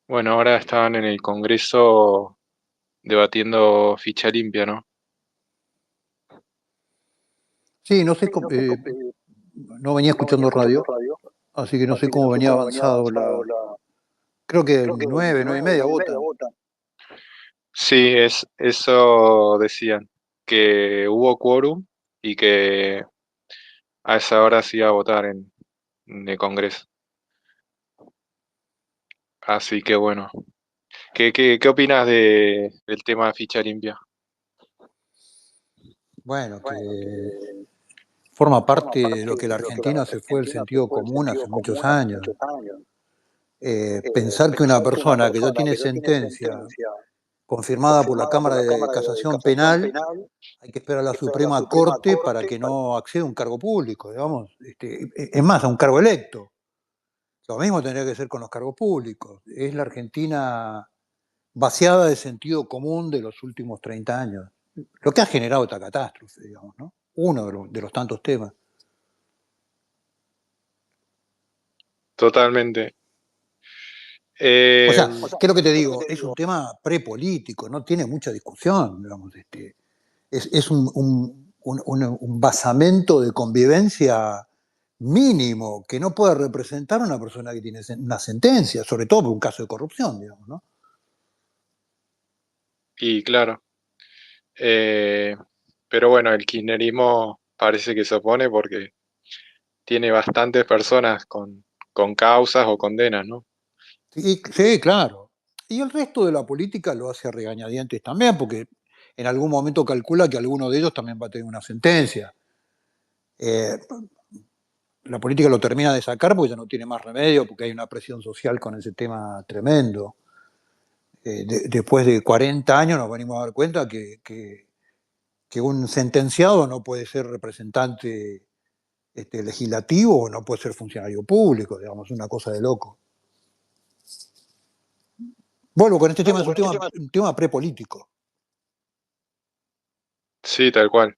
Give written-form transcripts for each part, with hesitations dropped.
Bueno, ahora estaban en el Congreso debatiendo ficha limpia, ¿no? Sí, no sé cómo, no venía escuchando radio, así que no sé cómo venía avanzado la. Creo que 9, 9:30 votan. Sí, eso decían, que hubo quórum y que a esa hora se iba a votar en el Congreso. Así que bueno, ¿qué opinas del tema de ficha limpia? Bueno, que forma parte de lo que la Argentina se fue el sentido común hace muchos años. Pensar que una persona que ya tiene sentencia confirmada por la Cámara de Casación Penal, hay que esperar a la Suprema Corte para que no acceda a un cargo público, digamos. Es más, a un cargo electo. Lo mismo tendría que ser con los cargos públicos. Es la Argentina vaciada de sentido común de los últimos 30 años. Lo que ha generado esta catástrofe, digamos, ¿no? Uno de los tantos temas. Totalmente. O Eh, sea, ¿qué es lo que te digo? Es un tema prepolítico, no tiene mucha discusión, digamos. Es un basamento de convivencia mínimo que no puede representar a una persona que tiene una sentencia, sobre todo por un caso de corrupción, digamos, ¿no? y claro, eh, pero bueno, el kirchnerismo parece que se opone porque tiene bastantes personas con causas o condenas, ¿no? Sí, sí, claro. Y el resto de la política lo hace a regañadientes también, porque en algún momento calcula que alguno de ellos también va a tener una sentencia. Eh, la política lo termina de sacar porque ya no tiene más remedio, porque hay una presión social con ese tema tremendo. Después de 40 años nos venimos a dar cuenta que un sentenciado no puede ser representante legislativo o no puede ser funcionario público, digamos, una cosa de loco. Vuelvo con este tema, es un tema prepolítico. Sí, tal cual.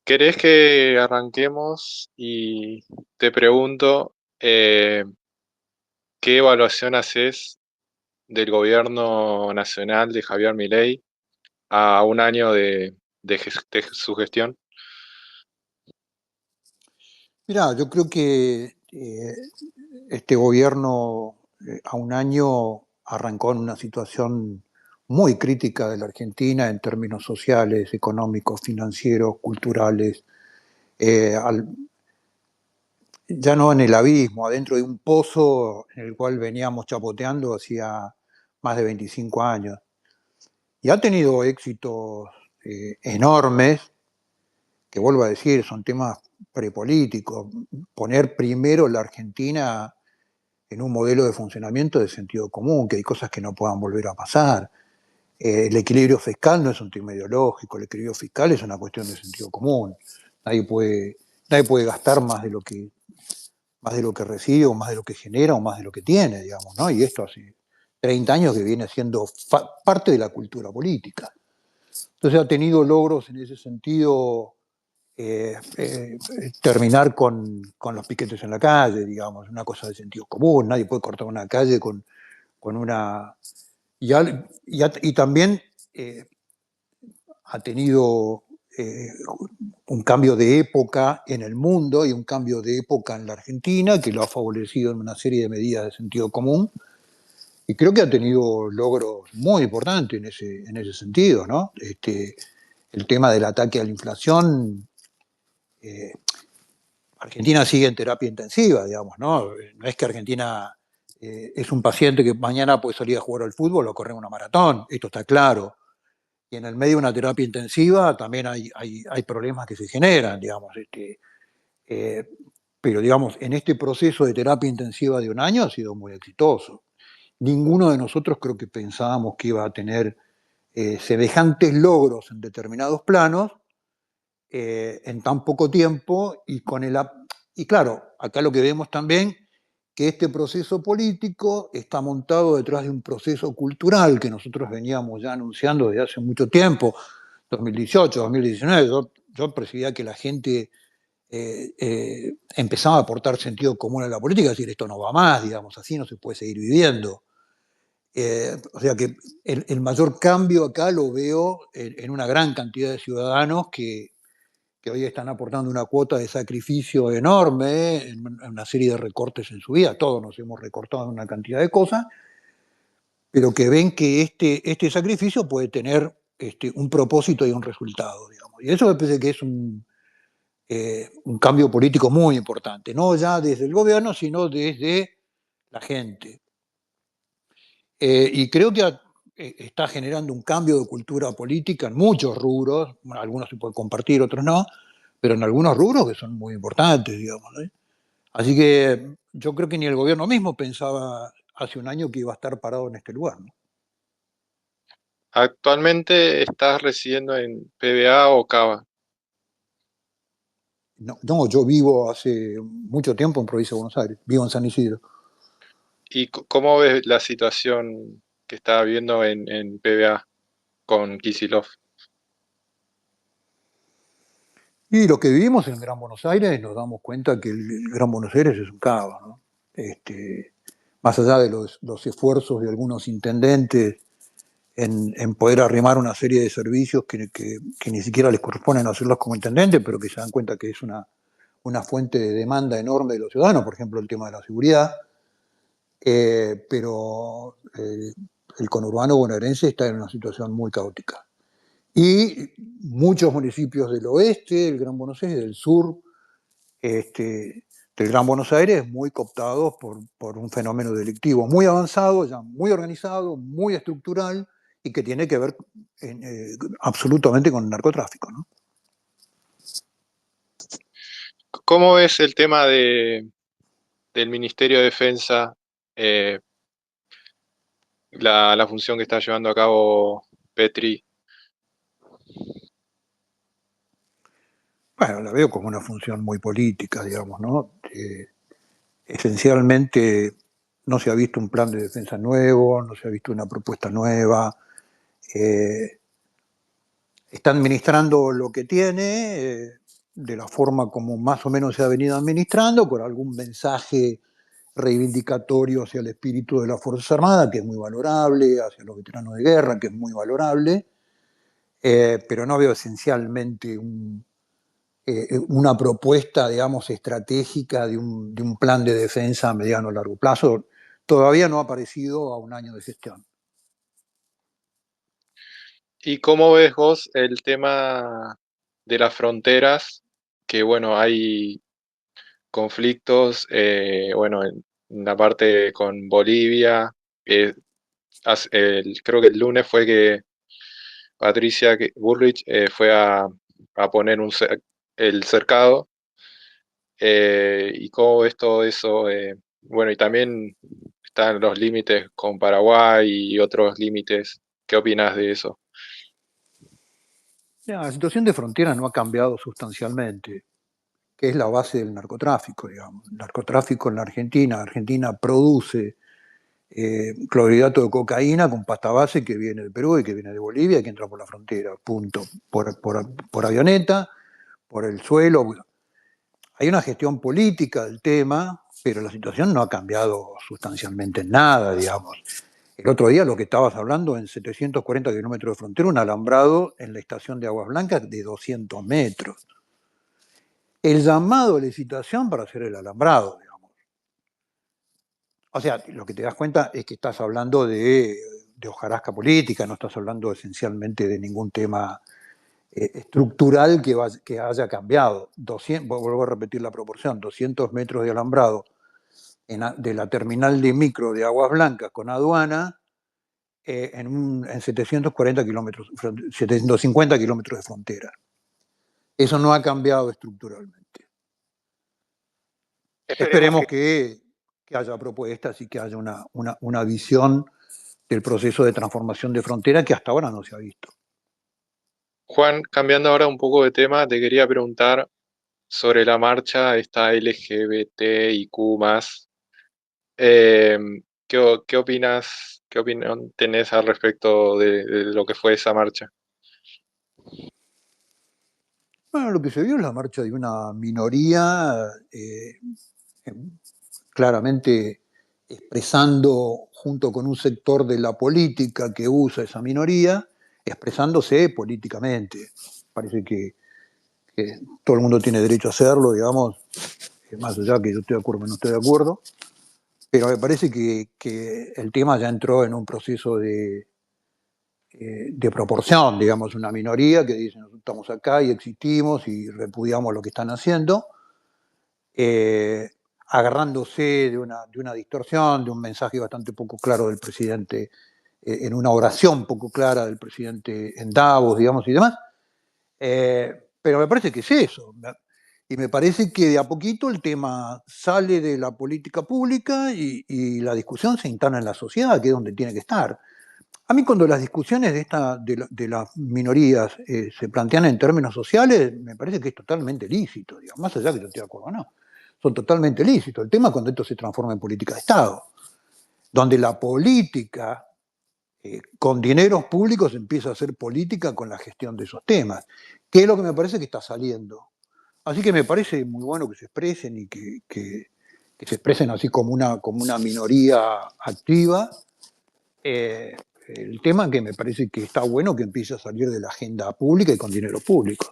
¿Querés que arranquemos? Y te pregunto, ¿qué evaluación haces del gobierno nacional de Javier Milei a un año de su gestión? Mirá, yo creo que este gobierno a un año arrancó en una situación muy crítica de la Argentina en términos sociales, económicos, financieros, culturales, eh, al- ya no en el abismo, adentro de un pozo en el cual veníamos chapoteando hacía más de 25 años. Y ha tenido éxitos enormes, que vuelvo a decir, son temas prepolíticos. Poner primero la Argentina en un modelo de funcionamiento de sentido común, que hay cosas que no puedan volver a pasar. El equilibrio fiscal no es un tema ideológico, el equilibrio fiscal es una cuestión de sentido común. Nadie puede, nadie puede gastar más de lo que recibe, o más de lo que genera, o más de lo que tiene, digamos, ¿no? Y esto hace 30 años que viene siendo parte de la cultura política. Entonces ha tenido logros en ese sentido, terminar con los piquetes en la calle, digamos, una cosa de sentido común. Nadie puede cortar una calle con una. Y también eh, ha tenido un cambio de época en el mundo y un cambio de época en la Argentina que lo ha favorecido en una serie de medidas de sentido común. Y creo que ha tenido logros muy importantes en ese sentido, ¿no? El tema del ataque a la inflación. eh, Argentina sigue en terapia intensiva, digamos, ¿no? No es que Argentina es un paciente que mañana puede salir a jugar al fútbol o correr una maratón, esto está claro. Y en el medio de una terapia intensiva también hay problemas que se generan, digamos. Eh, pero, digamos, en este proceso de terapia intensiva de un año ha sido muy exitoso. Ninguno de nosotros creo que pensábamos que iba a tener semejantes logros en determinados planos en tan poco tiempo y claro, acá lo que vemos también que este proceso político está montado detrás de un proceso cultural que nosotros veníamos ya anunciando desde hace mucho tiempo, 2018, 2019. Yo percibía que la gente empezaba a aportar sentido común a la política, es decir, esto no va más, digamos, así no se puede seguir viviendo. O sea que el mayor cambio acá lo veo en una gran cantidad de ciudadanos que hoy están aportando una cuota de sacrificio enorme en una serie de recortes en su vida. Todos nos hemos recortado en una cantidad de cosas, pero que ven que este sacrificio puede tener un propósito y un resultado, digamos. Y eso me parece que es un cambio político muy importante, no ya desde el gobierno, sino desde la gente. Y creo que está generando un cambio de cultura política en muchos rubros, bueno, algunos se pueden compartir, otros no, pero en algunos rubros que son muy importantes, digamos, ¿no? Así que yo creo que ni el gobierno mismo pensaba hace un año que iba a estar parado en este lugar, ¿no? ¿Actualmente estás residiendo en PBA o Cava? No, no, yo vivo hace mucho tiempo en provincia de Buenos Aires, vivo en San Isidro. ¿Y cómo ves la situación que está viviendo en PBA con Kicillof? Y lo que vivimos en el Gran Buenos Aires nos damos cuenta que el Gran Buenos Aires es un caos, ¿no? Más allá de los esfuerzos de algunos intendentes en poder arrimar una serie de servicios que ni siquiera les corresponden hacerlos como intendentes, pero que se dan cuenta que es una fuente de demanda enorme de los ciudadanos, por ejemplo, el tema de la seguridad. Pero el conurbano bonaerense está en una situación muy caótica. Y muchos municipios del oeste, del Gran Buenos Aires, del sur, del Gran Buenos Aires, muy cooptados por un fenómeno delictivo muy avanzado, ya muy organizado, muy estructural y que tiene que ver absolutamente con el narcotráfico, ¿no? ¿Cómo ves el tema del Ministerio de Defensa, eh, la función que está llevando a cabo Petri? Bueno, la veo como una función muy política, digamos, ¿no? Esencialmente no se ha visto un plan de defensa nuevo, no se ha visto una propuesta nueva. Eh, Está administrando lo que tiene de la forma como más o menos se ha venido administrando, con algún mensaje reivindicatorio hacia el espíritu de las Fuerzas Armadas, que es muy valorable, hacia los veteranos de guerra, que es muy valorable, pero no veo esencialmente una propuesta, digamos, estratégica de un plan de defensa a mediano o largo plazo. Todavía no ha aparecido a un año de gestión. ¿Y cómo ves vos el tema de las fronteras? Que bueno, hay conflictos, bueno, en la parte con Bolivia. eh, Creo que el lunes fue que Patricia Bullrich fue a poner el cercado. ¿Y cómo ves todo eso? Bueno, y también están los límites con Paraguay y otros límites. ¿Qué opinas de eso? La situación de frontera no ha cambiado sustancialmente, que es la base del narcotráfico, digamos. El narcotráfico en la Argentina, Argentina produce clorhidrato de cocaína con pasta base que viene de Perú y que viene de Bolivia y que entra por la frontera, punto. Por avioneta, por el suelo. Hay una gestión política del tema, pero la situación no ha cambiado sustancialmente en nada, digamos. El otro día lo que estabas hablando, en 740 kilómetros de frontera, un alambrado en la estación de Aguas Blancas de 200 metros. El llamado a licitación para hacer el alambrado, digamos. O sea, lo que te das cuenta es que estás hablando de hojarasca política, no estás hablando esencialmente de ningún tema estructural que haya cambiado. 200, vuelvo a repetir la proporción, 200 metros de alambrado de la terminal de micro de Aguas Blancas con aduana en 740 kilómetros, 750 kilómetros de frontera. Eso no ha cambiado estructuralmente. Esperemos Esperemos que... que haya propuestas y que haya una visión del proceso de transformación de frontera que hasta ahora no se ha visto. Juan, cambiando ahora un poco de tema, te quería preguntar sobre la marcha, esta LGBTIQ+. Eh, ¿Qué opinas, qué opinión tenés al respecto de lo que fue esa marcha? Bueno, lo que se vio es la marcha de una minoría claramente expresando, junto con un sector de la política que usa esa minoría, expresándose políticamente. Parece que todo el mundo tiene derecho a hacerlo, digamos, más allá que yo estoy de acuerdo o no estoy de acuerdo, pero me parece que el tema ya entró en un proceso de proporción, digamos, una minoría que dice, nosotros estamos acá y existimos y repudiamos lo que están haciendo, eh, agarrándose de una distorsión, de un mensaje bastante poco claro del presidente, en una oración poco clara del presidente en Davos, digamos, y demás. Pero me parece que es eso. Y me parece que de a poquito el tema sale de la política pública y la discusión se instala en la sociedad, que es donde tiene que estar. A mí cuando las discusiones de las minorías se plantean en términos sociales, me parece que es totalmente lícito, digamos, más allá que yo esté de acuerdo o no. Son totalmente lícitos. El tema es cuando esto se transforma en política de Estado, donde la política con dineros públicos empieza a hacer política con la gestión de esos temas, que es lo que me parece que está saliendo. Así que me parece muy bueno que se expresen y que se expresen así como una minoría activa. Eh, el tema que me parece que está bueno que empiece a salir de la agenda pública y con dinero público.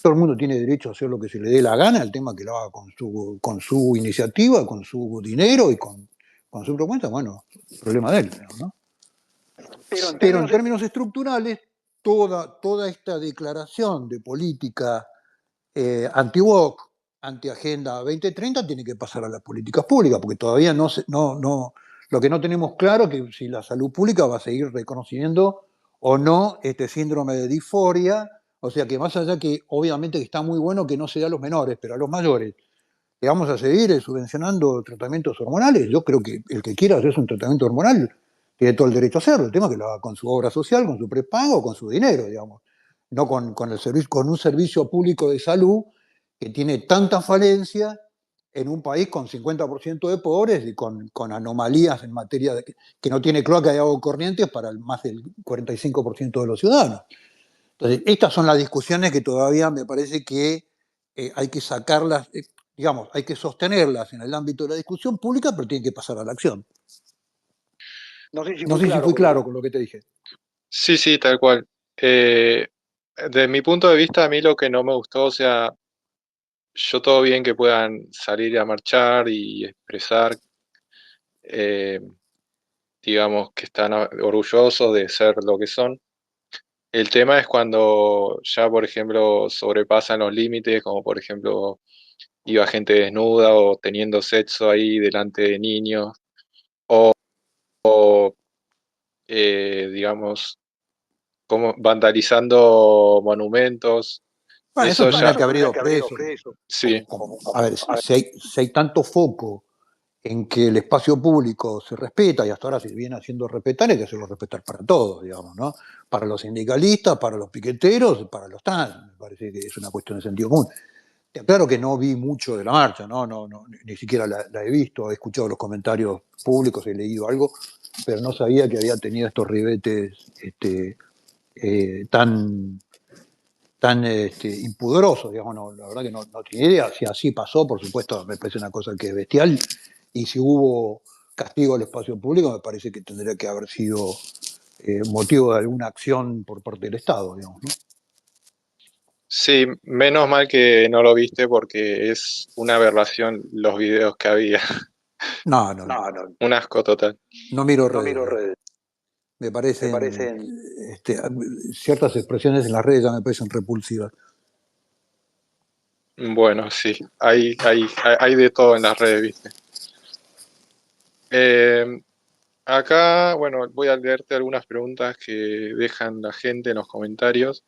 Todo el mundo tiene derecho a hacer lo que se le dé la gana, el tema que lo haga con su iniciativa, con su dinero y con su propuesta, bueno, problema de él, ¿no? Pero en Pero en términos términos estructurales, toda esta declaración de política anti-WOC, anti-Agenda 2030, tiene que pasar a las políticas públicas, porque todavía lo que no tenemos claro es que si la salud pública va a seguir reconociendo o no este síndrome de disforia, o sea que más allá que obviamente está muy bueno que no se dé a los menores, pero a los mayores, le vamos a seguir subvencionando tratamientos hormonales. Yo creo que el que quiera hacerse un tratamiento hormonal tiene todo el derecho a hacerlo. El tema es que lo haga con su obra social, con su prepago, con su dinero, digamos. No con un servicio público de salud que tiene tanta falencia en un país con 50% de pobres y con anomalías en materia de que no tiene cloaca de agua corriente para más del 45% de los ciudadanos. Entonces, estas son las discusiones que todavía me parece que hay que sacarlas, digamos, hay que sostenerlas en el ámbito de la discusión pública, pero tienen que pasar a la acción. no sé si No fui sé si claro fui con lo que... claro con lo que te dije. Sí, sí, tal cual. De mi punto de vista, a mí lo que no me gustó, o sea, yo todo bien que puedan salir a marchar y expresar, eh, digamos, que están orgullosos de ser lo que son. El tema es cuando ya, por ejemplo, sobrepasan los límites, como por ejemplo iba gente desnuda o teniendo sexo ahí delante de niños, digamos, como vandalizando monumentos. Bueno, eso Eso tendría ya, que haber ido preso. sí, A ver, si hay tanto foco en que el espacio público se respeta, y hasta ahora se viene haciendo respetar, hay que hacerlo respetar para todos, digamos, ¿no? Para los sindicalistas, para los piqueteros, para los TAN. Me parece que es una cuestión de sentido común. Claro que no vi mucho de la marcha, ¿no? Ni siquiera la he visto, he escuchado los comentarios públicos, he leído algo, pero no sabía que había tenido estos ribetes tan, tan impudorosos, digamos, no, la verdad que no tenía idea. Si así pasó, por supuesto, me parece una cosa que es bestial, y si hubo castigo al espacio público, me parece que tendría que haber sido motivo de alguna acción por parte del Estado, digamos, ¿no? sí, menos mal que no lo viste porque es una aberración los videos que había. No, no, Un asco total. No miro no redes. miro redes. Me Me parecen parecen... este, ciertas expresiones en las redes ya me parecen repulsivas. Bueno, sí, hay de todo en las redes, ¿viste? Eh, Acá, bueno, voy a leerte algunas preguntas que dejan la gente en los comentarios.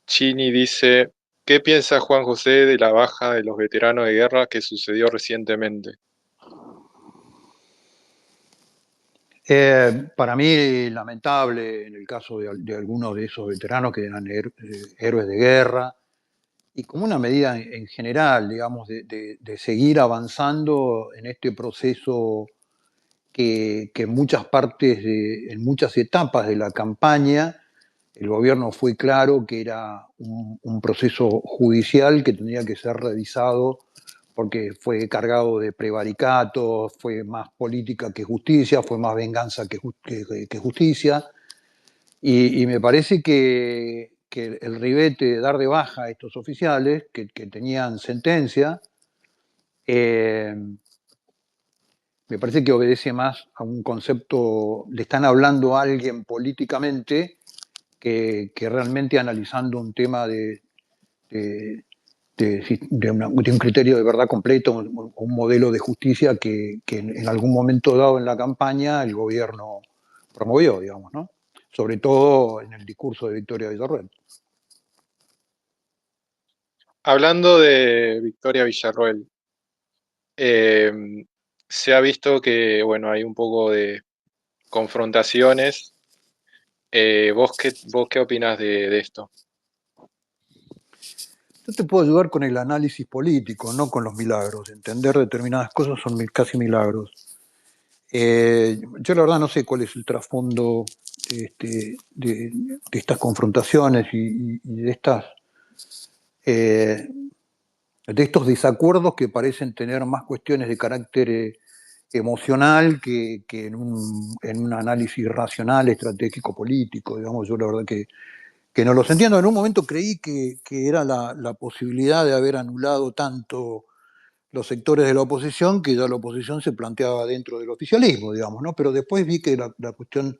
Chini dice, ¿qué piensa Juan José de la baja de los veteranos de guerra que sucedió recientemente? Para mí, lamentable en el caso de algunos de esos veteranos que eran héroes de guerra, y como una medida en general, digamos, de seguir avanzando en este proceso que en muchas partes, en muchas etapas de la campaña, el gobierno fue claro que era un proceso judicial que tendría que ser revisado porque fue cargado de prevaricatos, fue más política que justicia, fue más venganza que justicia. Y me parece que el ribete de dar de baja a estos oficiales que tenían sentencia, eh, me parece que obedece más a un concepto, le están hablando a alguien políticamente que realmente analizando un tema de un criterio de verdad completo, un modelo de justicia que en algún momento dado en la campaña el gobierno promovió, digamos, ¿no? Sobre todo en el discurso de Victoria Villarroel. Hablando de Victoria Villarroel, eh, se ha visto que, bueno, hay un poco de confrontaciones. ¿Vos qué opinás de esto? Yo te puedo ayudar con el análisis político, no con los milagros. Entender determinadas cosas son casi milagros. Yo la verdad no sé cuál es el trasfondo de estas confrontaciones y eh, de estos desacuerdos que parecen tener más cuestiones de carácter emocional que en un análisis racional, estratégico, político. Digamos, yo la verdad que no los entiendo. En un momento creí que era la posibilidad de haber anulado tanto los sectores de la oposición, que ya la oposición se planteaba dentro del oficialismo, digamos, ¿no? Pero después vi que la cuestión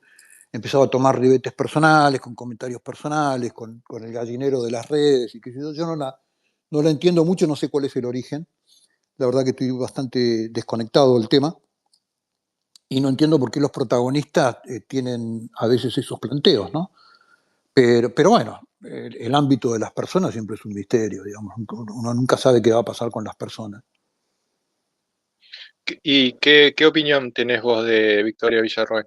empezaba a tomar ribetes personales, con comentarios personales, con el gallinero de las redes, y que yo no la entiendo mucho, no sé cuál es el origen. La verdad que estoy bastante desconectado del tema y no entiendo por qué los protagonistas tienen a veces esos planteos, ¿no? Pero bueno, el ámbito de las personas siempre es un misterio, digamos. Uno nunca sabe qué va a pasar con las personas. ¿Y qué opinión tenés vos de Victoria Villarroel?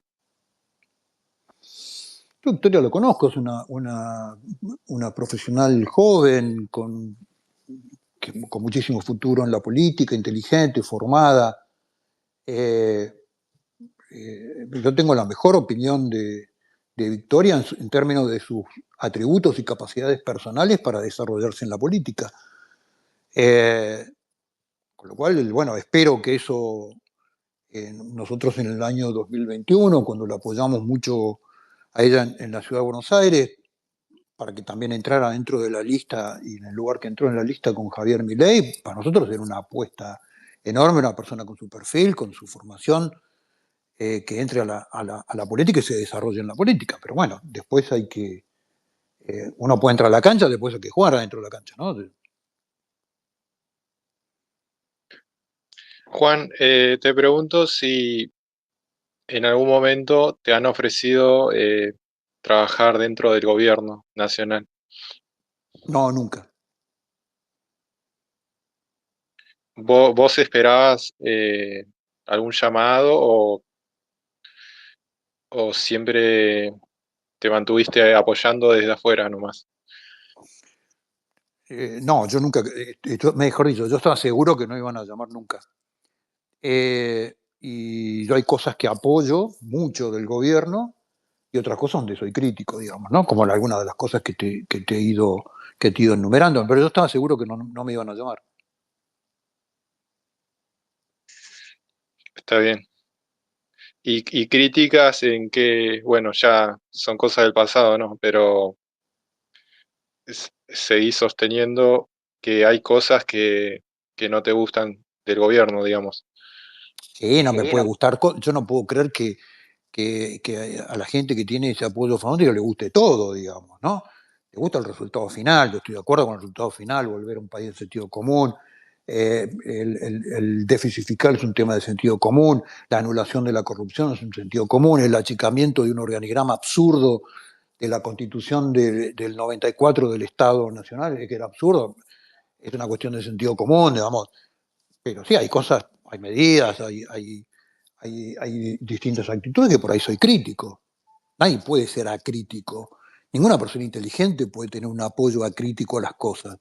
Yo Victoria lo conozco, es una profesional joven, con muchísimo futuro en la política, inteligente, formada. Eh, yo tengo la mejor opinión de Victoria en términos de sus atributos y capacidades personales para desarrollarse en la política. Eh, con lo cual, bueno, espero que eso nosotros en el año 2021, cuando la apoyamos mucho a ella en la ciudad de Buenos Aires, para que también entrara dentro de la lista y en el lugar que entró en la lista con Javier Milei, para nosotros era una apuesta enorme, una persona con su perfil, con su formación, que entre a la política y se desarrolle en la política. Pero bueno, después hay que, uno puede entrar a la cancha, después hay que jugar adentro de la cancha, ¿no? Juan, te pregunto si en algún momento te han ofrecido trabajar dentro del gobierno nacional. No, nunca. ¿Vos esperabas algún llamado o siempre te mantuviste apoyando desde afuera nomás? No, yo nunca, mejor dicho, yo estaba seguro que no iban a llamar nunca. Y yo hay cosas que apoyo mucho del gobierno y otras cosas donde soy crítico, digamos, ¿no? Como algunas de las cosas que te he ido enumerando, pero yo estaba seguro que no me iban a llamar. Está bien. Y críticas en que, bueno, ya son cosas del pasado, ¿no? Pero seguís sosteniendo que hay cosas que no te gustan del gobierno, digamos. Sí, no me Sí, puede no, gustar, yo no puedo creer que a la gente que tiene ese apoyo fanático le guste todo, digamos, ¿no? Le gusta el resultado final, yo estoy de acuerdo con el resultado final, volver a un país de sentido común, el déficit fiscal es un tema de sentido común, la anulación de la corrupción es un sentido común, el achicamiento de un organigrama absurdo de la constitución del 94 del Estado Nacional, que era absurdo, es una cuestión de sentido común, digamos, pero sí, hay cosas, hay medidas, hay distintas actitudes que por ahí soy crítico. Nadie puede ser acrítico. Ninguna persona inteligente puede tener un apoyo acrítico a las cosas.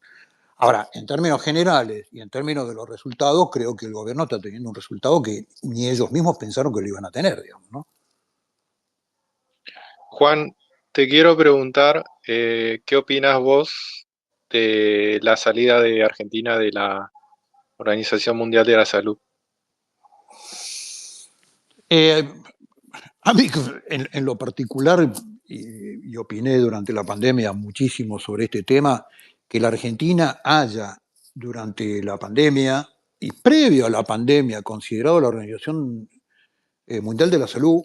Ahora, en términos generales y en términos de los resultados, creo que el gobierno está teniendo un resultado que ni ellos mismos pensaron que lo iban a tener, digamos, ¿no? Juan, te quiero preguntar, ¿qué opinas vos de la salida de Argentina de la Organización Mundial de la Salud? Eh, a mí, en lo particular, y opiné durante la pandemia muchísimo sobre este tema, que la Argentina haya, durante la pandemia y previo a la pandemia, considerado la Organización Mundial de la Salud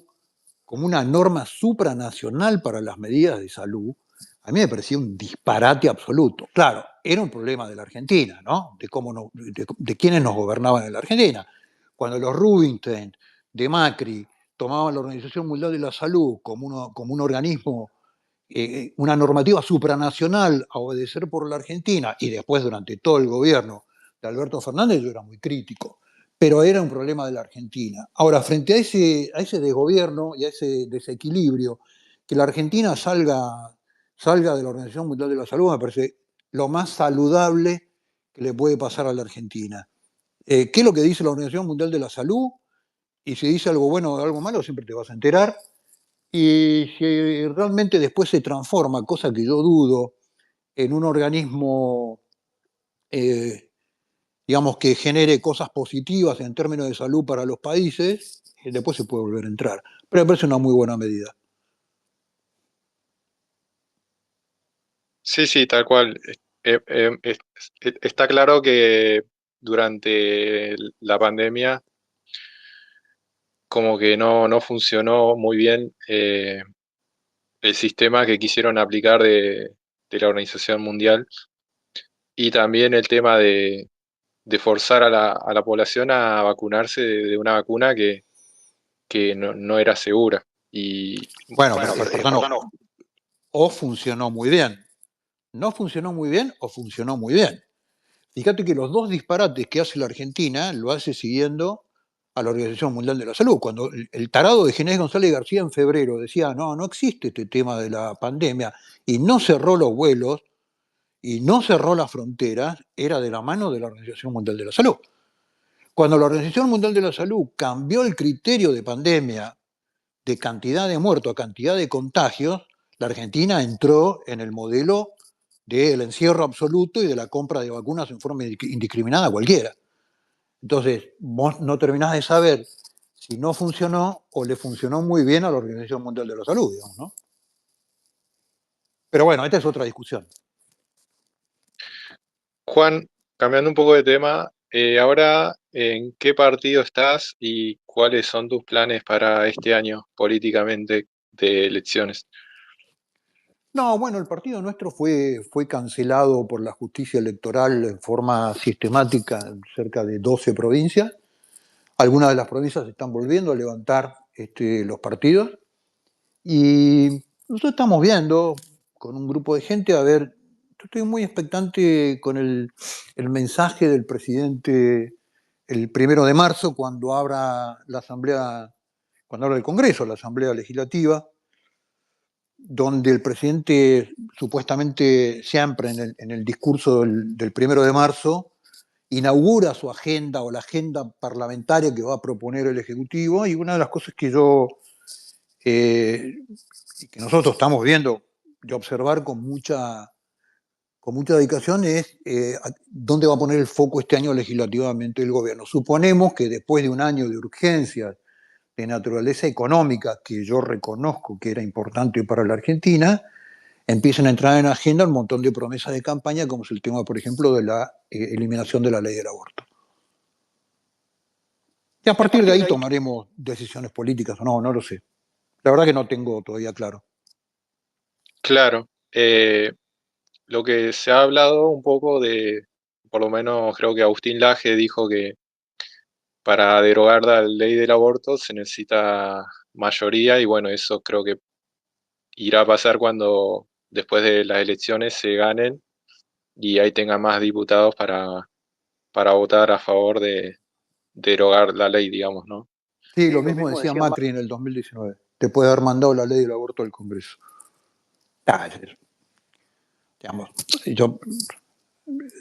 como una norma supranacional para las medidas de salud, a mí me parecía un disparate absoluto. Claro, era un problema de la Argentina, ¿no? De, cómo de quiénes nos gobernaban en la Argentina. Cuando los Rubinstein, de Macri, tomaban la Organización Mundial de la Salud como un organismo, una normativa supranacional a obedecer por la Argentina, y después durante todo el gobierno de Alberto Fernández, yo era muy crítico, pero era un problema de la Argentina. Ahora, frente a ese desgobierno y a ese desequilibrio, que la Argentina salga de la Organización Mundial de la Salud me parece lo más saludable que le puede pasar a la Argentina. ¿Qué es lo que dice la Organización Mundial de la Salud? Y si dice algo bueno o algo malo, siempre te vas a enterar. Y si realmente después se transforma, cosa que yo dudo, en un organismo, eh, digamos, que genere cosas positivas en términos de salud para los países, después se puede volver a entrar. Pero me parece una muy buena medida. Sí, sí, tal cual. Está claro que durante la pandemia como que no funcionó muy bien el sistema que quisieron aplicar de la Organización Mundial y también el tema de forzar a la población a vacunarse de una vacuna que no era segura. Y Bueno, Bueno, perdón, o funcionó muy bien. No funcionó muy bien o funcionó muy bien. Fíjate que los dos disparates que hace la Argentina lo hace siguiendo a la Organización Mundial de la Salud. Cuando el tarado de Ginés González García en febrero decía, no existe este tema de la pandemia, y no cerró los vuelos y no cerró las fronteras, era de la mano de la Organización Mundial de la Salud. Cuando la Organización Mundial de la Salud cambió el criterio de pandemia de cantidad de muertos a cantidad de contagios, la Argentina entró en el modelo del encierro absoluto y de la compra de vacunas en forma indiscriminada a cualquiera. Entonces, vos no terminás de saber si no funcionó o le funcionó muy bien a la Organización Mundial de la Salud, digamos, ¿no? Pero bueno, esta es otra discusión. Juan, cambiando un poco de tema, ahora, ¿en qué partido estás y cuáles son tus planes para este año políticamente de elecciones? No, bueno, el partido nuestro fue cancelado por la justicia electoral en forma sistemática en cerca de 12 provincias. Algunas de las provincias están volviendo a levantar los partidos. Y nosotros estamos viendo con un grupo de gente, a ver, yo estoy muy expectante con el mensaje del presidente el 1 de marzo, cuando abra la Asamblea, cuando abra el Congreso, la Asamblea Legislativa, donde el presidente supuestamente siempre en el discurso del 1 de marzo inaugura su agenda o la agenda parlamentaria que va a proponer el Ejecutivo. Y una de las cosas que que nosotros estamos viendo y observar con mucha dedicación es dónde va a poner el foco este año legislativamente el gobierno. Suponemos que después de un año de urgencias de naturaleza económica, que yo reconozco que era importante para la Argentina, empiezan a entrar en agenda un montón de promesas de campaña, como es el tema, por ejemplo, de la eliminación de la ley del aborto. Y a partir de ahí tomaremos decisiones políticas o no, no lo sé. La verdad que no tengo todavía claro. Claro, lo que se ha hablado un poco por lo menos creo que Agustín Laje dijo que para derogar la ley del aborto se necesita mayoría y bueno, eso creo que irá a pasar cuando después de las elecciones se ganen y ahí tenga más diputados para votar a favor de derogar la ley, digamos, ¿no? Sí, Sí, lo lo mismo mismo decía decía Macri en el 2019. Te puede haber mandado la ley del aborto al Congreso. Digamos, yo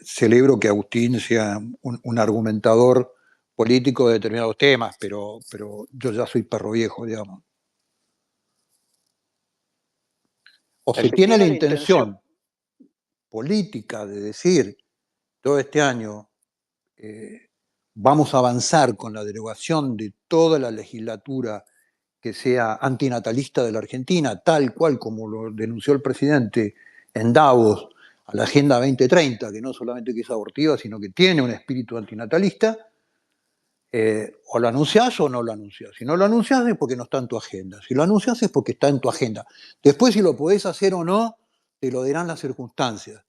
celebro que Agustín sea un argumentador político de determinados temas, pero yo ya soy perro viejo, digamos. O se tiene la intención política de decir, todo este año vamos a avanzar con la derogación de toda la legislatura que sea antinatalista de la Argentina, tal cual como lo denunció el presidente en Davos, a la Agenda 2030, que no solamente que es abortiva, sino que tiene un espíritu antinatalista, o lo anunciás o no lo anunciás. Si no lo anunciás es porque no está en tu agenda. Si lo anunciás es porque está en tu agenda. Después si lo podés hacer o no, te lo dirán las circunstancias.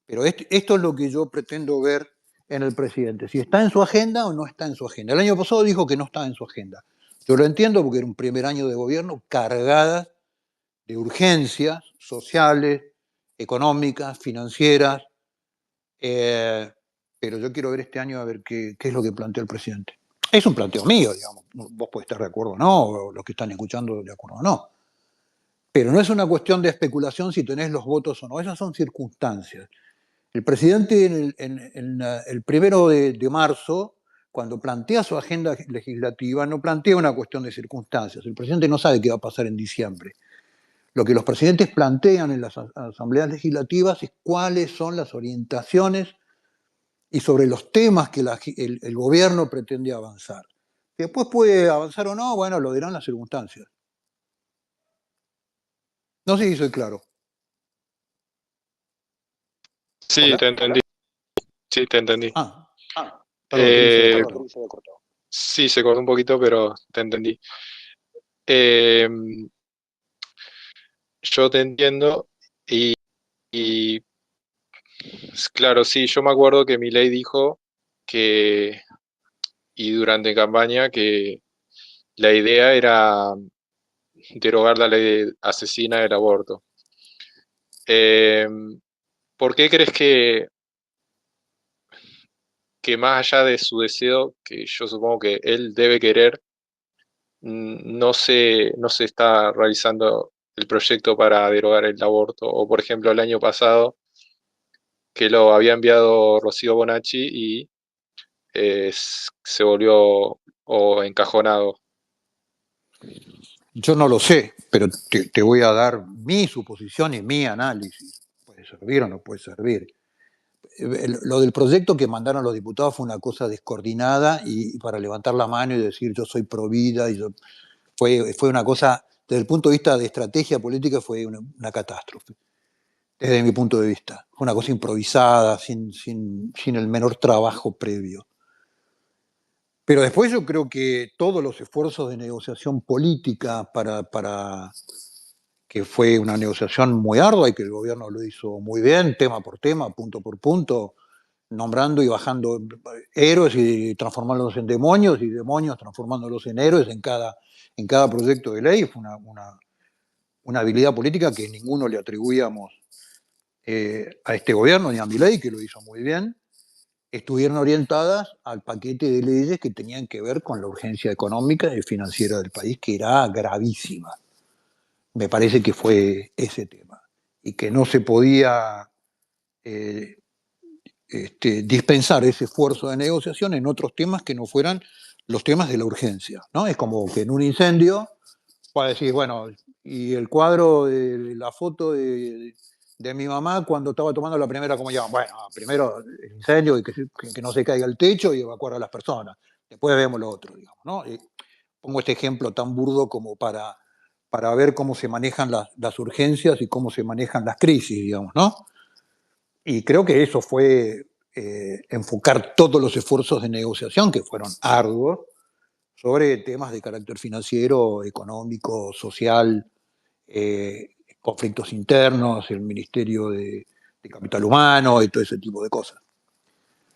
Pero esto es lo que yo pretendo ver en el presidente. Si está en su agenda o no está en su agenda. El año pasado dijo que no estaba en su agenda. Yo lo entiendo porque era un primer año de gobierno cargada de urgencias sociales, económicas, financieras. Pero yo quiero ver este año a ver qué es lo que plantea el presidente. Es un planteo mío, digamos. Vos podés estar de acuerdo o no, o los que están escuchando de acuerdo o no. Pero no es una cuestión de especulación si tenés los votos o no. Esas son circunstancias. El presidente el 1 de marzo, cuando plantea su agenda legislativa, no plantea una cuestión de circunstancias. El presidente no sabe qué va a pasar en diciembre. Lo que los presidentes plantean en las asambleas legislativas es cuáles son las orientaciones y sobre los temas que el gobierno pretende avanzar. Después puede avanzar o no, bueno, lo dirán las circunstancias. No sé si soy claro. Sí, ¿Hola? te entendí. Sí, te entendí. Perdón, que se Eh, cortó. sí, se cortó un poquito, pero te entendí. Eh, yo te entiendo y claro, sí, yo me acuerdo que Milei dijo que, y durante campaña, que la idea era derogar la ley asesina del aborto. Eh, ¿Por qué crees que más allá de su deseo, que yo supongo que él debe querer, no se está realizando el proyecto para derogar el aborto? O por ejemplo, el año pasado, que lo había enviado Rocío Bonacci y se volvió encajonado. Yo no lo sé, pero te voy a dar mi suposición y mi análisis. Puede servir o no puede servir. Lo del proyecto que mandaron los diputados fue una cosa descoordinada y para levantar la mano y decir yo soy pro vida, fue una cosa, desde el punto de vista de estrategia política, fue una catástrofe, desde mi punto de vista. Fue una cosa improvisada, sin el menor trabajo previo. Pero después yo creo que todos los esfuerzos de negociación política que fue una negociación muy ardua y que el gobierno lo hizo muy bien, tema por tema, punto por punto, nombrando y bajando héroes y transformándolos en demonios y demonios transformándolos en héroes en cada proyecto de ley. Fue una habilidad política que ninguno le atribuíamos a este gobierno ni a Milei, que lo hizo muy bien. Estuvieron orientadas al paquete de leyes que tenían que ver con la urgencia económica y financiera del país, que era gravísima. Me parece que fue ese tema. Y que no se podía dispensar ese esfuerzo de negociación en otros temas que no fueran los temas de la urgencia, ¿no? Es como que en un incendio puede decir, bueno, y el cuadro de la foto de mi mamá cuando estaba tomando la primera comunión. Bueno, primero el incendio y que no se caiga el techo y evacuar a las personas. Después vemos lo otro, digamos, ¿no? Y pongo este ejemplo tan burdo como para ver cómo se manejan las urgencias y cómo se manejan las crisis, digamos, ¿no? Y creo que eso fue enfocar todos los esfuerzos de negociación, que fueron arduos, sobre temas de carácter financiero, económico, social, conflictos internos, el Ministerio de Capital Humano y todo ese tipo de cosas.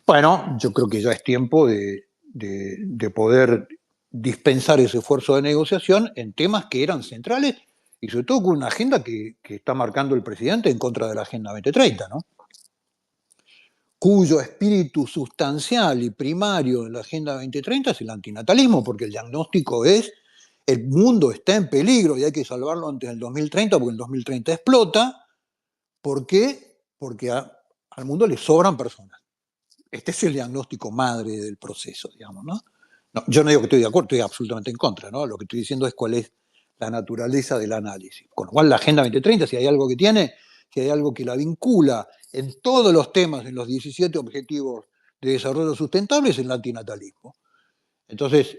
Bueno, yo creo que ya es tiempo de poder dispensar ese esfuerzo de negociación en temas que eran centrales y sobre todo con una agenda que está marcando el presidente en contra de la Agenda 2030, ¿no? Cuyo espíritu sustancial y primario en la Agenda 2030 es el antinatalismo, porque el diagnóstico es el mundo está en peligro y hay que salvarlo antes del 2030 porque el 2030 explota. ¿Por qué? Porque al mundo le sobran personas. Este es el diagnóstico madre del proceso, digamos, ¿no? No, yo no digo que estoy de acuerdo, estoy absolutamente en contra, ¿no? Lo que estoy diciendo es cuál es la naturaleza del análisis. Con lo cual la Agenda 2030, si hay algo que tiene, si hay algo que la vincula en todos los temas, en los 17 objetivos de desarrollo sustentable, es el antinatalismo. Entonces,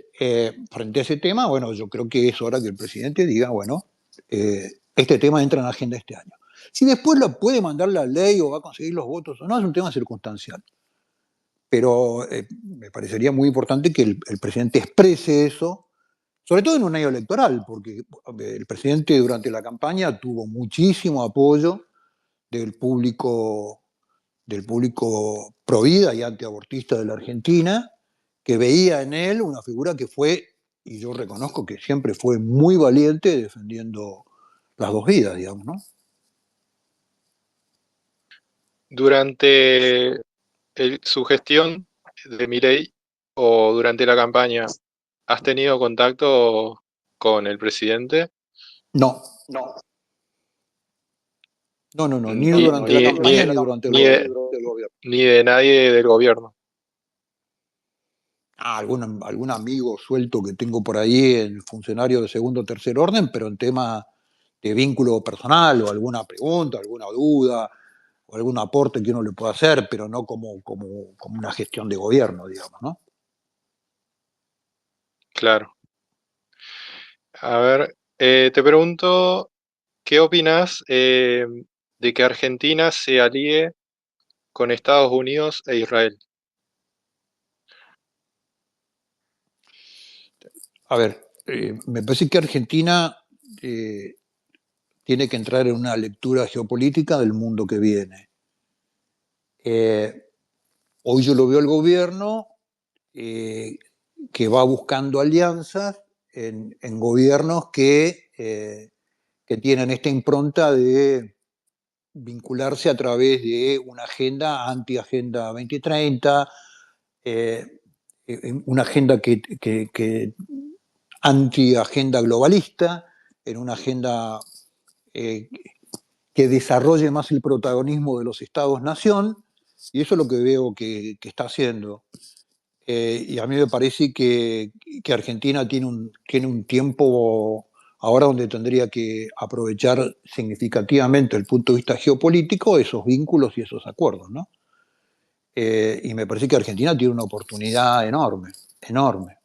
frente a ese tema, bueno, yo creo que es hora que el presidente diga, bueno, este tema entra en la agenda este año. Si después lo puede mandar la ley o va a conseguir los votos o no, es un tema circunstancial. Pero me parecería muy importante que el presidente exprese eso, sobre todo en un año electoral, porque el presidente durante la campaña tuvo muchísimo apoyo del del público provida y antiabortista de la Argentina, que veía en él una figura que fue, y yo reconozco que siempre fue muy valiente defendiendo las dos vidas, digamos, ¿no? Durante su gestión de Milei o durante la campaña, ¿has tenido contacto con el presidente? No, No, no, ni Ni, durante la ni, campaña ni, ni durante el ni de, gobierno. ni de nadie del gobierno. Algún amigo suelto que tengo por ahí, el funcionario de segundo o tercer orden, pero en tema de vínculo personal o alguna pregunta, alguna duda o algún aporte que uno le pueda hacer, pero no como una gestión de gobierno, digamos, ¿no? Claro. A ver, te pregunto, ¿qué opinas de que Argentina se alíe con Estados Unidos e Israel? A ver, me parece que Argentina tiene que entrar en una lectura geopolítica del mundo que viene. Hoy yo lo veo al gobierno eh, que va buscando alianzas en gobiernos que tienen esta impronta de vincularse a través de una agenda anti-agenda 2030, una agenda que anti-agenda globalista, en una agenda eh, que desarrolle más el protagonismo de los estados-nación, y eso es lo que veo que está haciendo. Y a mí me parece que Argentina tiene un tiempo ahora donde tendría que aprovechar significativamente desde el punto de vista geopolítico esos vínculos y esos acuerdos, ¿no? Y me parece que Argentina tiene una oportunidad enorme, enorme,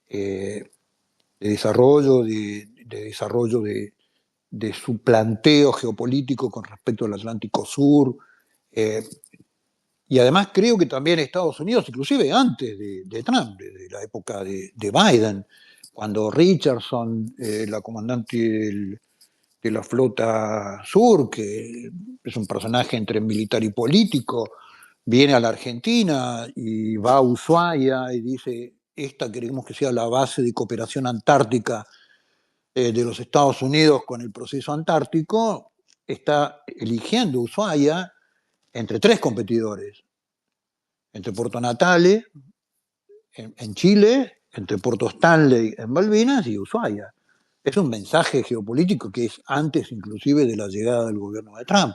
eh, de desarrollo, de desarrollo de su planteo geopolítico con respecto al Atlántico Sur. eh, y además creo que también Estados Unidos, inclusive antes de Trump, de la época de Biden, cuando Richardson, la comandante de la flota sur, que es un personaje entre militar y político, viene a la Argentina y va a Ushuaia y dice, esta queremos que sea la base de cooperación antártica de los Estados Unidos con el proceso antártico, está eligiendo Ushuaia entre tres competidores, entre Puerto Natale en Chile, entre Puerto Stanley en Malvinas y Ushuaia. Es un mensaje geopolítico que es antes inclusive de la llegada del gobierno de Trump.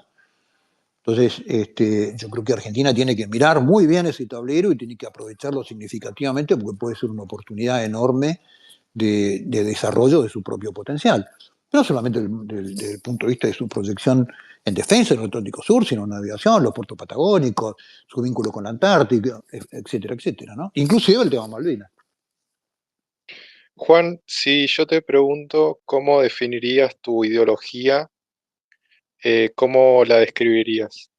Entonces, yo creo que Argentina tiene que mirar muy bien ese tablero y tiene que aprovecharlo significativamente porque puede ser una oportunidad enorme de desarrollo de su propio potencial. No solamente desde el punto de vista de su proyección en defensa del Atlántico Sur, sino en navegación, los puertos patagónicos, su vínculo con la Antártica, etcétera, etcétera, ¿no? Inclusive el tema Malvinas. Juan, si yo te pregunto cómo definirías tu ideología, ¿cómo la describirías?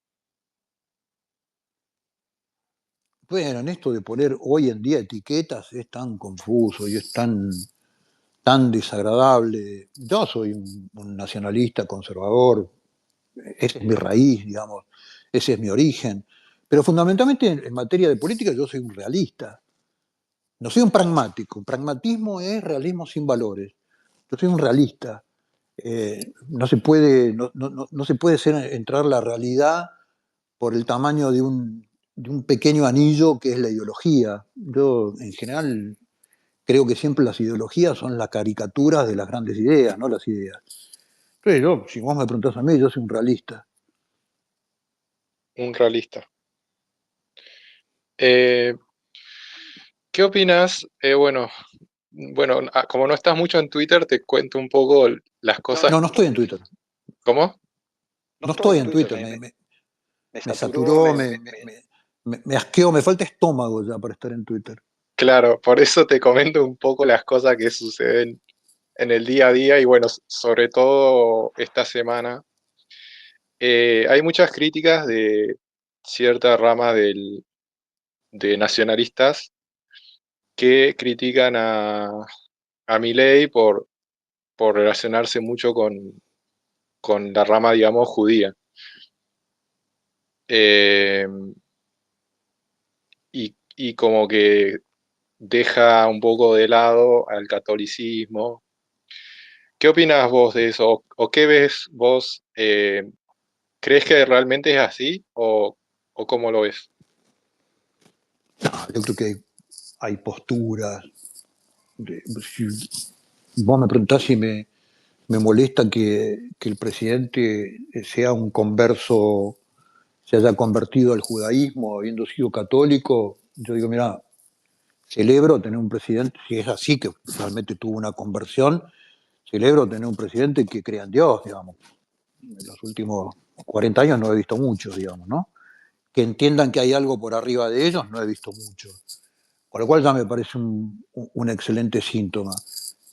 Bueno, en esto de poner hoy en día etiquetas es tan confuso y es tan desagradable. Yo soy un nacionalista conservador, esa es mi raíz, digamos, ese es mi origen. Pero fundamentalmente en materia de política yo soy un realista, no soy un pragmático. Pragmatismo es realismo sin valores. Yo soy un realista. No se puede, no se puede entrar la realidad por el tamaño de un pequeño anillo que es la ideología. Yo, en general, creo que siempre las ideologías son las caricaturas de las grandes ideas, no las ideas. Entonces, yo, si vos me preguntás a mí, yo soy un realista. Un realista. Eh, ¿Qué opinas? Bueno, bueno, como no estás mucho en Twitter, te cuento un poco las cosas. No, no estoy en Twitter. ¿Cómo? No estoy en Twitter. Me saturó, me asqueó, me falta estómago ya para estar en Twitter. Claro, por eso te comento un poco las cosas que suceden en el día a día y bueno, sobre todo esta semana. Hay muchas críticas de cierta rama de nacionalistas que critican a Milei por relacionarse mucho con la rama, digamos, judía. Eh, y como que deja un poco de lado al catolicismo. ¿Qué opinas vos de eso? ¿O qué ves vos? ¿Crees que realmente es así o cómo lo ves? No, yo creo que hay posturas. Si vos me preguntás si me molesta que el presidente sea un converso, se haya convertido al judaísmo habiendo sido católico, yo digo, mira, celebro tener un presidente, si es así que realmente tuvo una conversión, celebro tener un presidente que crea en Dios, digamos. En los últimos 40 años no he visto muchos, digamos, ¿no? Que entiendan que hay algo por arriba de ellos, no he visto mucho. Con lo cual ya me parece un excelente síntoma.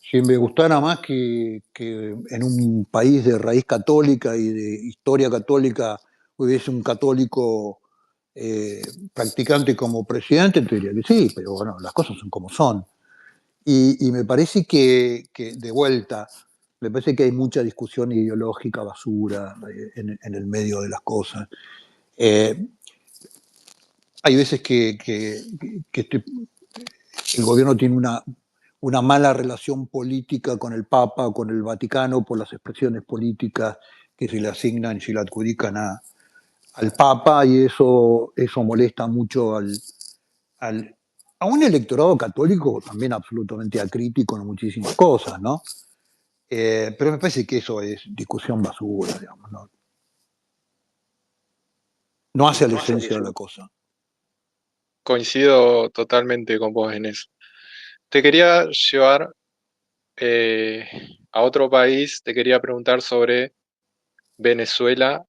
Si me gustara más que en un país de raíz católica y de historia católica hubiese un católico eh, practicante como presidente, te diría que sí, pero bueno, las cosas son como son. Y me parece que, de vuelta, me parece que hay mucha discusión ideológica basura en el medio de las cosas. Eh, Hay veces que el gobierno tiene una mala relación política con el Papa o con el Vaticano por las expresiones políticas que se le asignan y se le adjudican al Papa, y eso molesta mucho al, a un electorado católico también absolutamente acrítico en muchísimas cosas, ¿no? Pero me parece que eso es discusión basura, digamos, ¿no? No hace a la esencia de la cosa. Coincido totalmente con vos en eso. Te quería llevar eh, a otro país, te quería preguntar sobre Venezuela.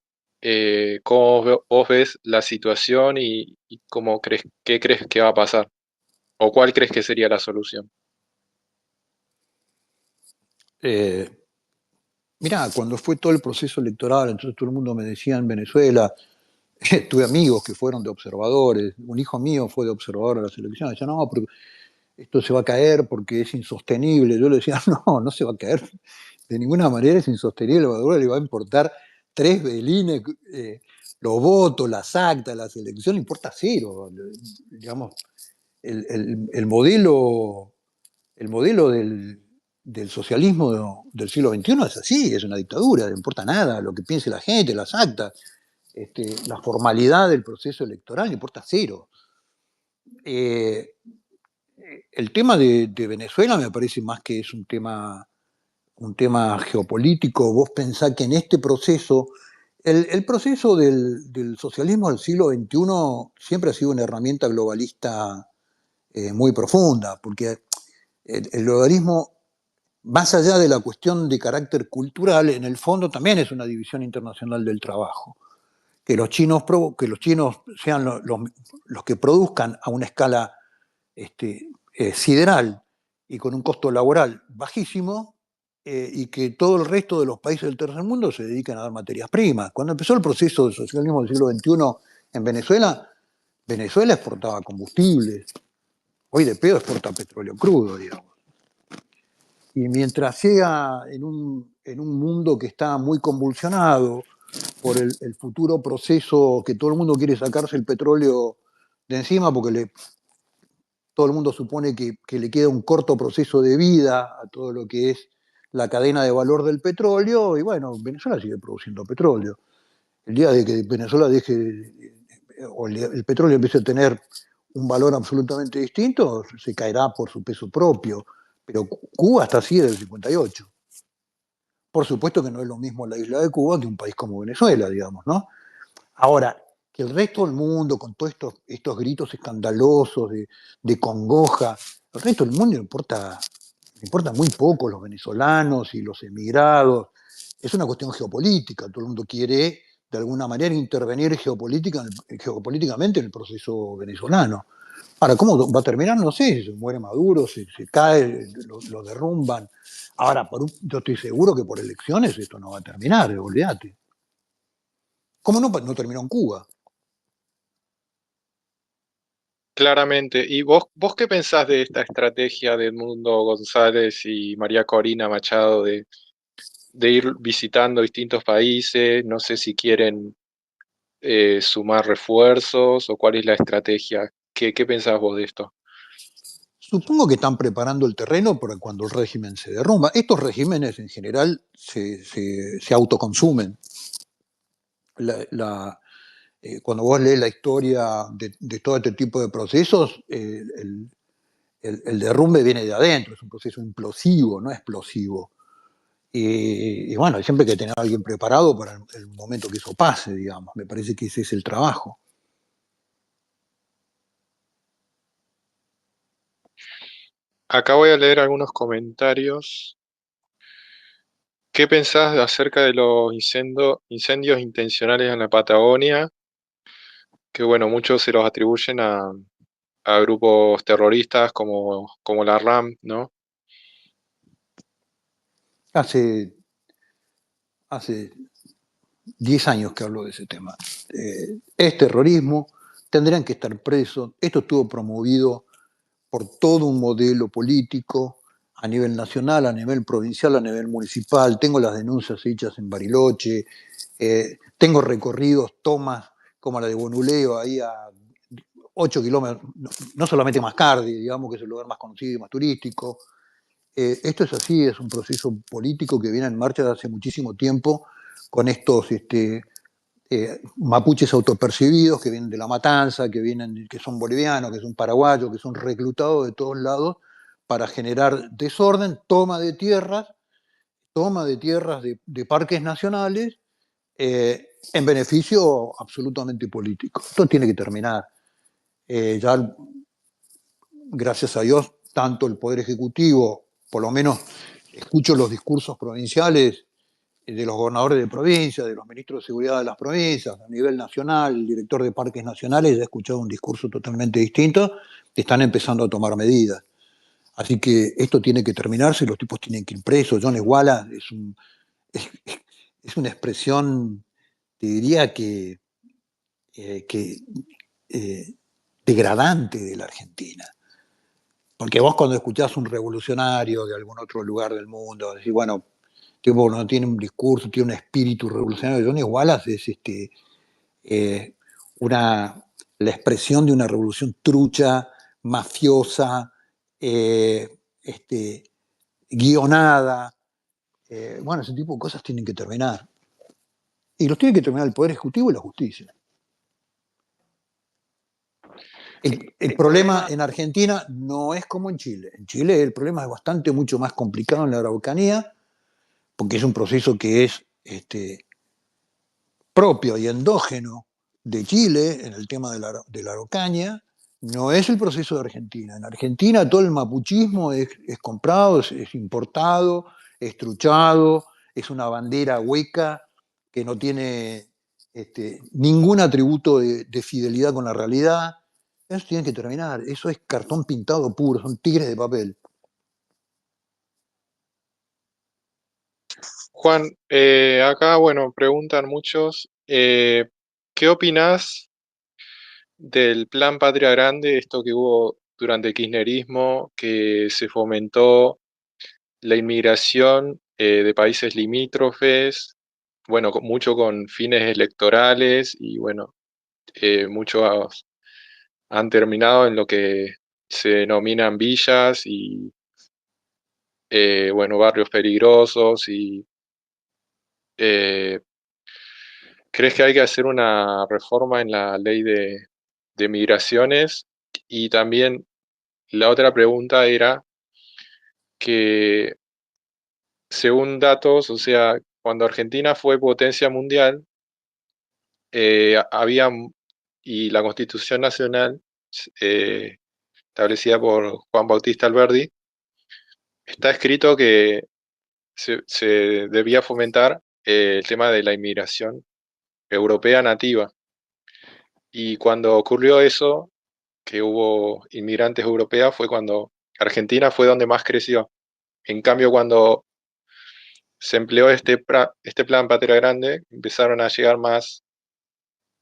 ¿Cómo vos ves la situación y cómo crees, qué crees que va a pasar? ¿O cuál crees que sería la solución? Eh, Mirá, cuando fue todo el proceso electoral, entonces todo el mundo me decía en Venezuela, tuve amigos que fueron de observadores, un hijo mío fue de observador a las elecciones, decía, no, pero esto se va a caer porque es insostenible. Yo le decía, no, no se va a caer, de ninguna manera es insostenible, a Maduro le va a importar tres velines, los votos, las actas, las elecciones, importa cero. Digamos, el modelo, el modelo del socialismo del siglo XXI es así, es una dictadura, no importa nada, lo que piense la gente, las actas, la formalidad del proceso electoral, importa cero. Eh, el tema de Venezuela me parece más que es un tema geopolítico. Vos pensás que en este proceso, el proceso del socialismo del siglo XXI siempre ha sido una herramienta globalista muy profunda, porque el globalismo, más allá de la cuestión de carácter cultural, en el fondo también es una división internacional del trabajo. Que los chinos sean los que produzcan a una escala sideral y con un costo laboral bajísimo, y que todo el resto de los países del tercer mundo se dedican a dar materias primas. Cuando empezó el proceso del socialismo del siglo XXI en Venezuela, Venezuela exportaba combustibles, hoy de pedo exporta petróleo crudo, digamos. Y mientras sea en un mundo que está muy convulsionado por el futuro proceso que todo el mundo quiere sacarse el petróleo de encima porque todo el mundo supone que le queda un corto proceso de vida a todo lo que es la cadena de valor del petróleo, y bueno, Venezuela sigue produciendo petróleo. El día de que Venezuela deje, o el petróleo empiece a tener un valor absolutamente distinto, se caerá por su peso propio. Pero Cuba está así desde el 58. Por supuesto que no es lo mismo la isla de Cuba que un país como Venezuela, digamos, ¿no? Ahora, que el resto del mundo, con todos estos gritos escandalosos de congoja, el resto del mundo le importa Me importan muy poco los venezolanos y los emigrados. Es una cuestión geopolítica. Todo el mundo quiere, de alguna manera, intervenir geopolíticamente en el proceso venezolano. Ahora, ¿cómo va a terminar? No sé, si se muere Maduro, si se cae, lo derrumban. Ahora, yo estoy seguro que por elecciones esto no va a terminar, olvídate. ¿Cómo no terminó en Cuba? Claramente. ¿Y vos qué pensás de esta estrategia de Edmundo González y María Corina Machado de ir visitando distintos países? No sé si quieren sumar refuerzos o cuál es la estrategia. ¿Qué pensás vos de esto? Supongo que están preparando el terreno para cuando el régimen se derrumba. Estos regímenes en general se autoconsumen. La, la, Cuando vos lees la historia de todo este tipo de procesos, el derrumbe viene de adentro, es un proceso implosivo, no explosivo. Y bueno, siempre hay que tener a alguien preparado para el momento que eso pase, digamos. Me parece que ese es el trabajo. Acá voy a leer algunos comentarios. ¿Qué pensás acerca de los incendios intencionales en la Patagonia? Que bueno, muchos se los atribuyen a grupos terroristas como la RAM, ¿no? Hace, hace 10 años que hablo de ese tema. Es terrorismo, tendrían que estar presos. Esto estuvo promovido por todo un modelo político a nivel nacional, a nivel provincial, a nivel municipal. Tengo las denuncias hechas en Bariloche, tengo recorridos, tomas como la de Bonuleo, ahí a 8 kilómetros, no solamente Mascardi, digamos que es el lugar más conocido y más turístico. Esto es así, es un proceso político que viene en marcha desde hace muchísimo tiempo con estos mapuches autopercibidos que vienen de la matanza, que son bolivianos, que son paraguayos, que son reclutados de todos lados para generar desorden, toma de tierras de parques nacionales en beneficio absolutamente político. Esto tiene que terminar. Ya, gracias a Dios, tanto el Poder Ejecutivo, por lo menos escucho los discursos provinciales de los gobernadores de provincia, de los ministros de seguridad de las provincias, a nivel nacional, el director de parques nacionales, ya he escuchado un discurso totalmente distinto, están empezando a tomar medidas. Así que esto tiene que terminarse, los tipos tienen que ir presos. John Wallace es, es una expresión, te diría que degradante de la Argentina. Porque vos cuando escuchás un revolucionario de algún otro lugar del mundo, decís, bueno, tipo, no tiene un discurso, tiene un espíritu revolucionario. Johnny Wallace es eh, una, la expresión de una revolución trucha, mafiosa, eh, este, guionada. Bueno, ese tipo de cosas tienen que terminar. Y los tiene que terminar el Poder Ejecutivo y la justicia. El problema en Argentina no es como en Chile. En Chile el problema es bastante mucho más complicado en la Araucanía, porque es un proceso que es propio y endógeno de Chile en el tema de la Araucanía, no es el proceso de Argentina. En Argentina todo el mapuchismo es comprado, es importado, es truchado, es una bandera hueca que no tiene ningún atributo de fidelidad con la realidad. Eso tiene que terminar, eso es cartón pintado puro, son tigres de papel. Juan, acá, bueno, preguntan muchos, ¿qué opinás del Plan Patria Grande, esto que hubo durante el kirchnerismo, que se fomentó la inmigración de países limítrofes, bueno, mucho con fines electorales y bueno, muchos han terminado en lo que se denominan villas y bueno, barrios peligrosos y eh, ¿crees que hay que hacer una reforma en la ley de migraciones? Y también la otra pregunta era que según datos, o sea, cuando Argentina fue potencia mundial, había, y la Constitución Nacional, eh, establecida por Juan Bautista Alberdi, está escrito que se debía fomentar el tema de la inmigración europea nativa. Y cuando ocurrió eso, que hubo inmigrantes europeos, fue cuando Argentina fue donde más creció. En cambio, cuando se empleó este plan Patria Grande, empezaron a llegar más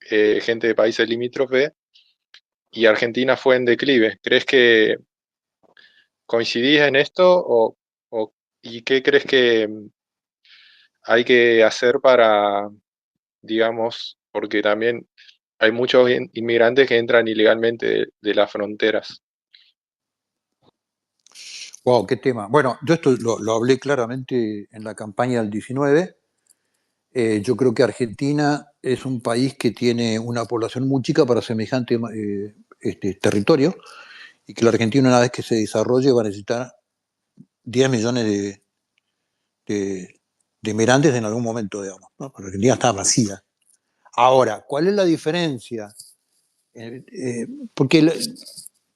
gente de países limítrofes y Argentina fue en declive. ¿Crees que coincidís en esto y qué crees que hay que hacer para, digamos, porque también hay muchos inmigrantes que entran ilegalmente de las fronteras? Wow, qué tema. Bueno, yo esto lo hablé claramente en la campaña del 19. Yo creo que Argentina es un país que tiene una población muy chica para semejante territorio y que la Argentina, una vez que se desarrolle, va a necesitar 10 millones de, de inmigrantes en algún momento, digamos, ¿no? Porque Argentina está vacía. Ahora, ¿cuál es la diferencia? Porque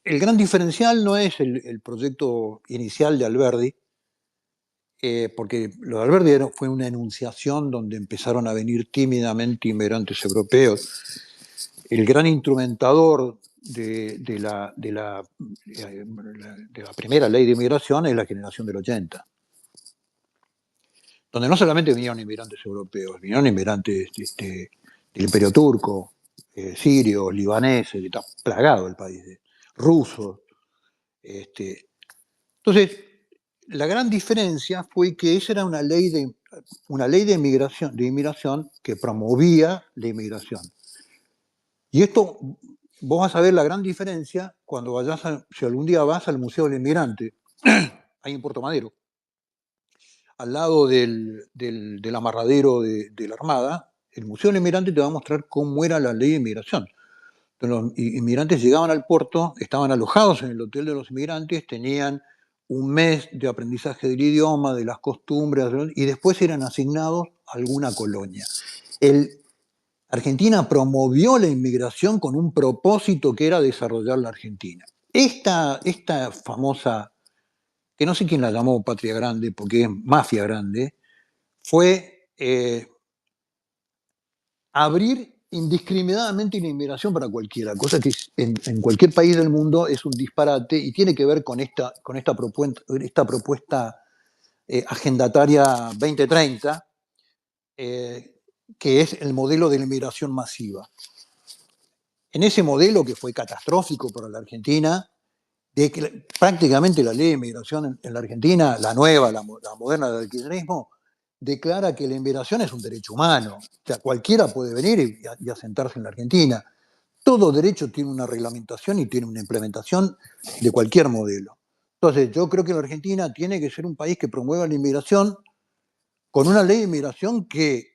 el gran diferencial no es el proyecto inicial de Alberdi, porque lo de Alberdi fue una enunciación donde empezaron a venir tímidamente inmigrantes europeos. El gran instrumentador de la primera ley de inmigración es la generación del 80, donde no solamente vinieron inmigrantes europeos, vinieron inmigrantes del Imperio Turco, sirios, libaneses, que está plagado el país, rusos. Entonces, la gran diferencia fue que esa era una ley de inmigración que promovía la inmigración. Y esto, vos vas a ver la gran diferencia cuando si algún día vas al Museo del Inmigrante, ahí en Puerto Madero, al lado del amarradero de la Armada. El Museo del Inmigrante te va a mostrar cómo era la ley de inmigración. Entonces, los inmigrantes llegaban al puerto, estaban alojados en el hotel de los inmigrantes, tenían un mes de aprendizaje del idioma, de las costumbres, y después eran asignados a alguna colonia. Argentina promovió la inmigración con un propósito que era desarrollar la Argentina. Esta famosa, que no sé quién la llamó Patria Grande, porque es mafia grande, fue abrir indiscriminadamente la inmigración para cualquiera, cosa que en cualquier país del mundo es un disparate y tiene que ver con esta propuesta agendataria 2030, que es el modelo de la inmigración masiva. En ese modelo, que fue catastrófico para la Argentina, de que prácticamente la ley de inmigración en la Argentina, la nueva, la moderna del kirchnerismo, declara que la inmigración es un derecho humano. O sea, cualquiera puede venir y asentarse en la Argentina. Todo derecho tiene una reglamentación y tiene una implementación de cualquier modelo. Entonces, yo creo que la Argentina tiene que ser un país que promueva la inmigración con una ley de inmigración que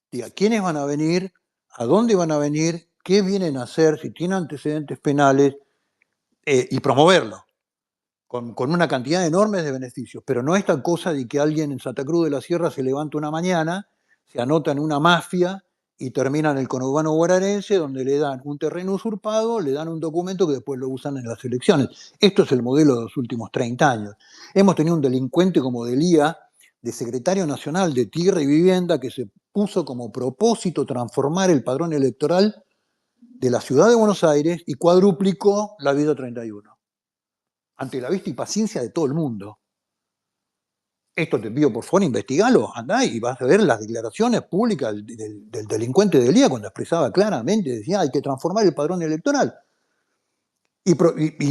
diga quiénes van a venir, a dónde van a venir, qué vienen a hacer, si tienen antecedentes penales, y promoverlo con una cantidad enorme de beneficios. Pero no esta cosa de que alguien en Santa Cruz de la Sierra se levanta una mañana, se anota en una mafia y termina en el conurbano bonaerense, donde le dan un terreno usurpado, le dan un documento que después lo usan en las elecciones. Esto es el modelo de los últimos 30 años. Hemos tenido un delincuente como Delía, de secretario nacional de Tierra y Vivienda, que se puso como propósito transformar el padrón electoral de la ciudad de Buenos Aires y cuadruplicó la Villa 31, ante la vista y paciencia de todo el mundo. Esto te pido por favor, investigalo, andá y vas a ver las declaraciones públicas del delincuente de Delía cuando expresaba claramente, decía hay que transformar el padrón electoral. Y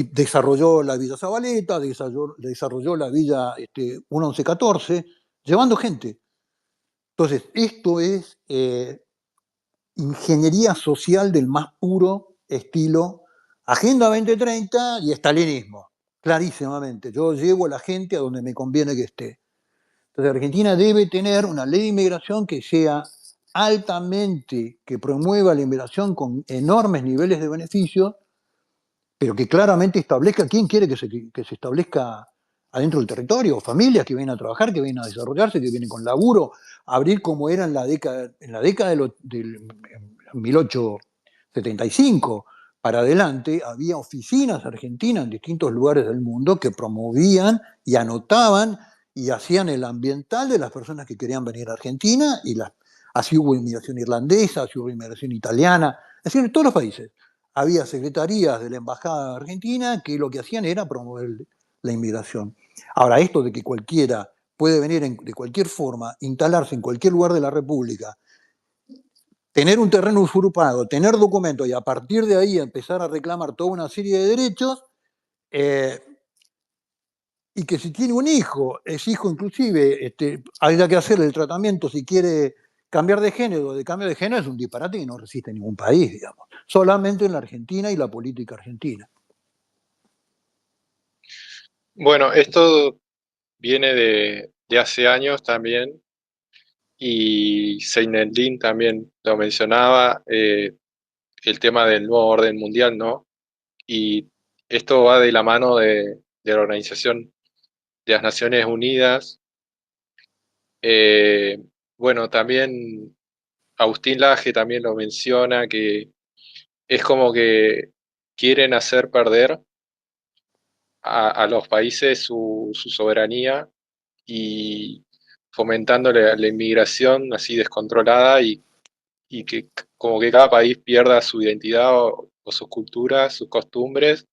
desarrolló la Villa Zabaleta, desarrolló la Villa 1114, llevando gente. Entonces, esto es ingeniería social del más puro estilo Agenda 2030 y estalinismo, clarísimamente. Yo llevo a la gente a donde me conviene que esté. Entonces, Argentina debe tener una ley de inmigración que sea altamente, que promueva la inmigración con enormes niveles de beneficio, pero que claramente establezca quién quiere que se establezca adentro del territorio, familias que vienen a trabajar, que vienen a desarrollarse, que vienen con laburo, abrir como era en la década del 1875, para adelante, había oficinas argentinas en distintos lugares del mundo que promovían y anotaban y hacían el ambiental de las personas que querían venir a Argentina, y así hubo inmigración irlandesa, así hubo inmigración italiana, así en todos los países. Había secretarías de la Embajada Argentina que lo que hacían era promover la inmigración. Ahora, esto de que cualquiera puede venir de cualquier forma, instalarse en cualquier lugar de la República, tener un terreno usurpado, tener documentos y a partir de ahí empezar a reclamar toda una serie de derechos, eh, y que si tiene un hijo, es hijo inclusive, haya que hacerle el tratamiento si quiere cambiar de género, de cambio de género, es un disparate que no resiste en ningún país, digamos. Solamente en la Argentina y la política argentina. Bueno, esto viene de hace años también, y Seineldin también lo mencionaba, el tema del nuevo orden mundial, ¿no? Y esto va de la mano de la Organización de las Naciones Unidas. Eh, bueno, también Agustín Laje también lo menciona, que es como que quieren hacer perder a los países su soberanía, y fomentando la inmigración así descontrolada, y que como que cada país pierda su identidad o sus culturas, sus costumbres.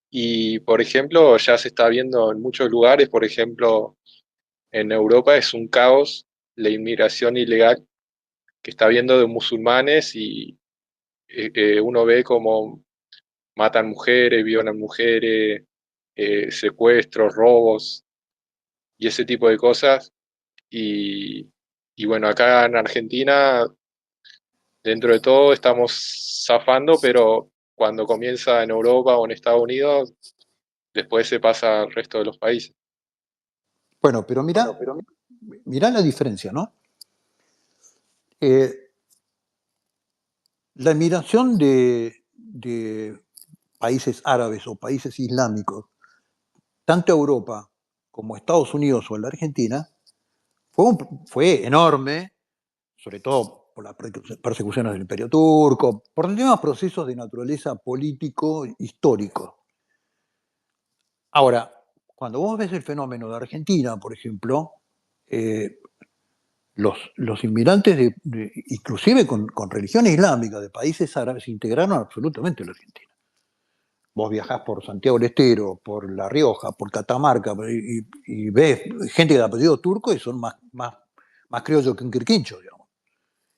Y por ejemplo, ya se está viendo en muchos lugares, por ejemplo, en Europa es un caos la inmigración ilegal que está habiendo de musulmanes, y uno ve como matan mujeres, violan mujeres, secuestros, robos y ese tipo de cosas. Y, y bueno, acá en Argentina, dentro de todo, estamos zafando, pero cuando comienza en Europa o en Estados Unidos, después se pasa al resto de los países. Bueno, pero mirá la diferencia, ¿no? Eh, la inmigración de países árabes o países islámicos, tanto a Europa como a Estados Unidos o a la Argentina, fue enorme, sobre todo por las persecuciones del Imperio Turco, por los procesos de naturaleza político histórico. Ahora, cuando vos ves el fenómeno de Argentina, por ejemplo, eh, los inmigrantes, inclusive con religión islámica, de países árabes, se integraron absolutamente en la Argentina. Vos viajás por Santiago del Estero, por La Rioja, por Catamarca, y ves gente de apellido turco y son más criollos que un quirquincho, digamos.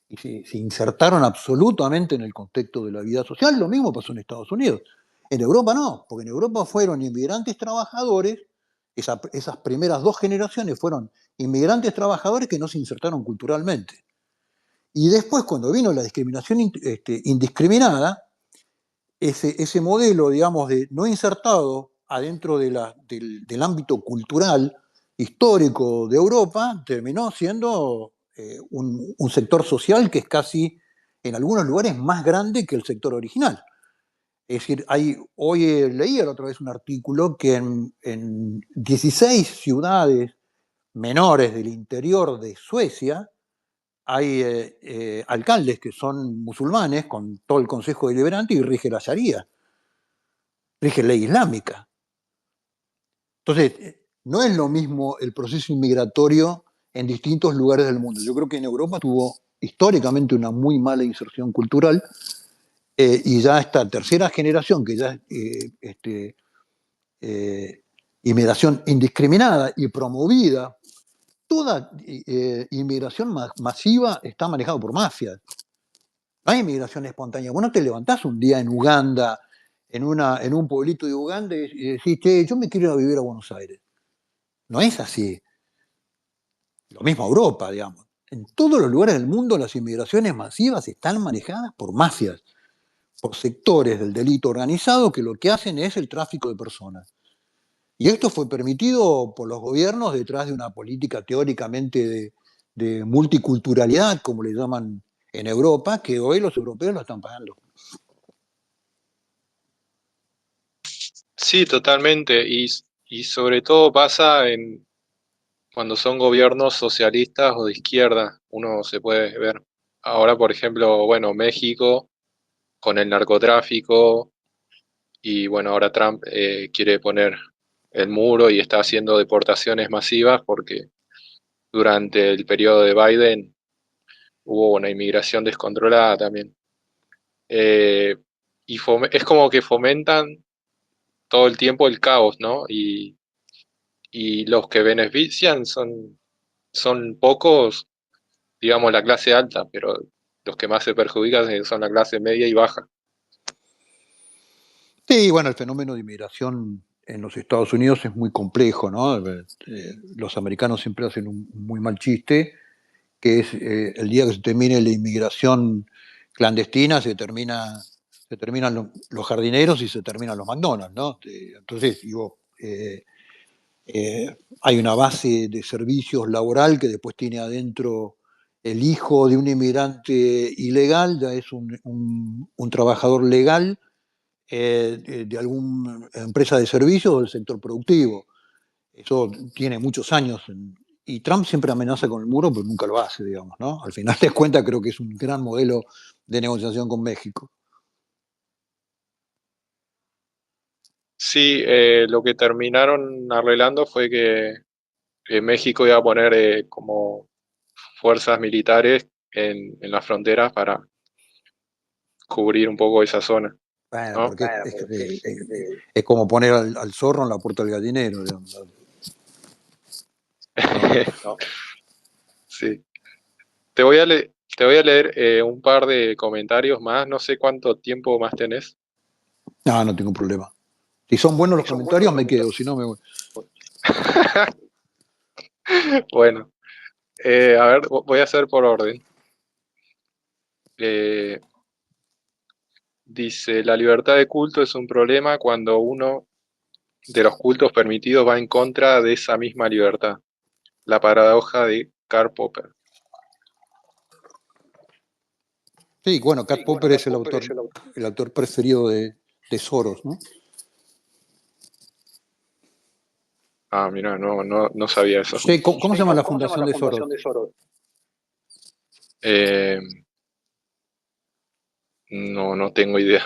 Y se insertaron absolutamente en el contexto de la vida social. Lo mismo pasó en Estados Unidos. En Europa no, porque en Europa fueron inmigrantes trabajadores, esas primeras dos generaciones fueron inmigrantes trabajadores que no se insertaron culturalmente. Y después, cuando vino la discriminación indiscriminada, ese modelo, digamos, de no insertado adentro del ámbito cultural histórico de Europa, terminó siendo un sector social que es casi, en algunos lugares, más grande que el sector original. Es decir, hoy leía la otra vez un artículo que en 16 ciudades menores del interior de Suecia hay alcaldes que son musulmanes con todo el Consejo Deliberante y rige la Sharia, rige ley islámica. Entonces, no es lo mismo el proceso inmigratorio en distintos lugares del mundo. Yo creo que en Europa tuvo históricamente una muy mala inserción cultural, y ya esta tercera generación, que ya eh, inmigración indiscriminada y promovida, toda inmigración masiva está manejada por mafias. No hay inmigración espontánea. Vos no te levantás un día en Uganda, en un pueblito de Uganda, y decís, che, yo me quiero ir a vivir a Buenos Aires. No es así. Lo mismo Europa, digamos. En todos los lugares del mundo las inmigraciones masivas están manejadas por mafias, por sectores del delito organizado que lo que hacen es el tráfico de personas. Y esto fue permitido por los gobiernos detrás de una política teóricamente de multiculturalidad, como le llaman en Europa, que hoy los europeos lo están pagando. Sí, totalmente. Y sobre todo pasa cuando son gobiernos socialistas o de izquierda. Uno se puede ver ahora, por ejemplo, bueno, México con el narcotráfico y bueno, ahora Trump quiere poner el muro y está haciendo deportaciones masivas porque durante el periodo de Biden hubo una inmigración descontrolada también. Eh, es como que fomentan todo el tiempo el caos, ¿no? Y los que benefician son pocos, digamos, la clase alta, pero los que más se perjudican son la clase media y baja. Sí, bueno, el fenómeno de inmigración en los Estados Unidos es muy complejo, ¿no? Los americanos siempre hacen un muy mal chiste, que es el día que se termine la inmigración clandestina, se terminan los jardineros y se terminan los McDonald's, ¿no? Entonces, digo, hay una base de servicios laboral que después tiene adentro el hijo de un inmigrante ilegal, ya es un trabajador legal de alguna empresa de servicios o del sector productivo. Eso tiene muchos años. Y Trump siempre amenaza con el muro, pero nunca lo hace, digamos, ¿no? Al final de cuentas, creo que es un gran modelo de negociación con México. Sí, lo que terminaron arreglando fue que México iba a poner como fuerzas militares en las fronteras para cubrir un poco esa zona, Bueno, ¿no? porque es como poner al zorro en la puerta del gallinero, digamos. No, Sí. Te voy a leer un par de comentarios más, no sé cuánto tiempo más tenés. no tengo problema. Si son buenos los comentarios, me quedo, si no me voy. Bueno, a ver, voy a hacer por orden. Eh, Dice, la libertad de culto es un problema cuando uno de los cultos permitidos va en contra de esa misma libertad. La paradoja de Karl Popper. Sí, bueno, Karl Popper es el autor preferido de Soros, ¿no? Ah, mira, no sabía eso. Sí, ¿cómo se llama la fundación de Soros? Eh, no tengo idea.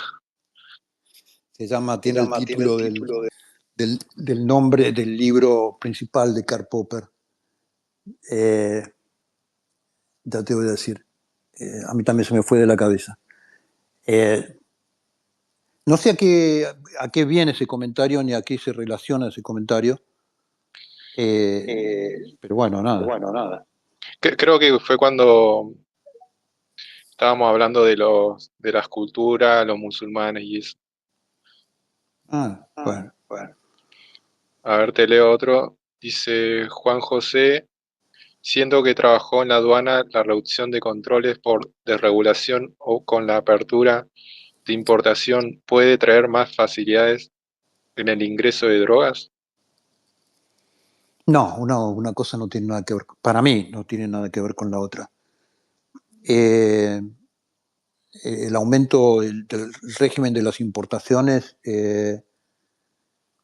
Tiene el título del nombre del libro principal de Karl Popper. Eh, ya te voy a decir. A mí también se me fue de la cabeza. Eh, no sé a qué viene ese comentario ni a qué se relaciona ese comentario, pero bueno, nada. Creo que fue cuando estábamos hablando de las culturas, los musulmanes y eso. Bueno. A ver, te leo otro. Dice Juan José, siendo que trabajó en la aduana, la reducción de controles por desregulación o con la apertura de importación puede traer más facilidades en el ingreso de drogas. No, una cosa no tiene nada que ver, para mí no tiene nada que ver con la otra. Eh, el aumento del régimen de las importaciones,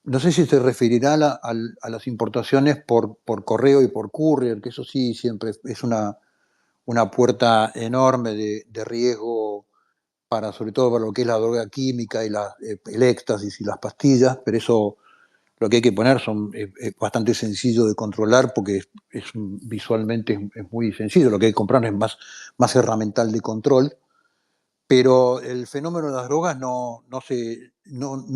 no sé si se referirá a las importaciones por correo y por courier, que eso sí siempre es una puerta enorme de riesgo para, sobre todo para lo que es la droga química y el éxtasis y las pastillas, pero eso lo que hay que poner es bastante sencillo de controlar porque visualmente es muy sencillo, lo que hay que comprar es más herramental de control, pero el fenómeno de las drogas no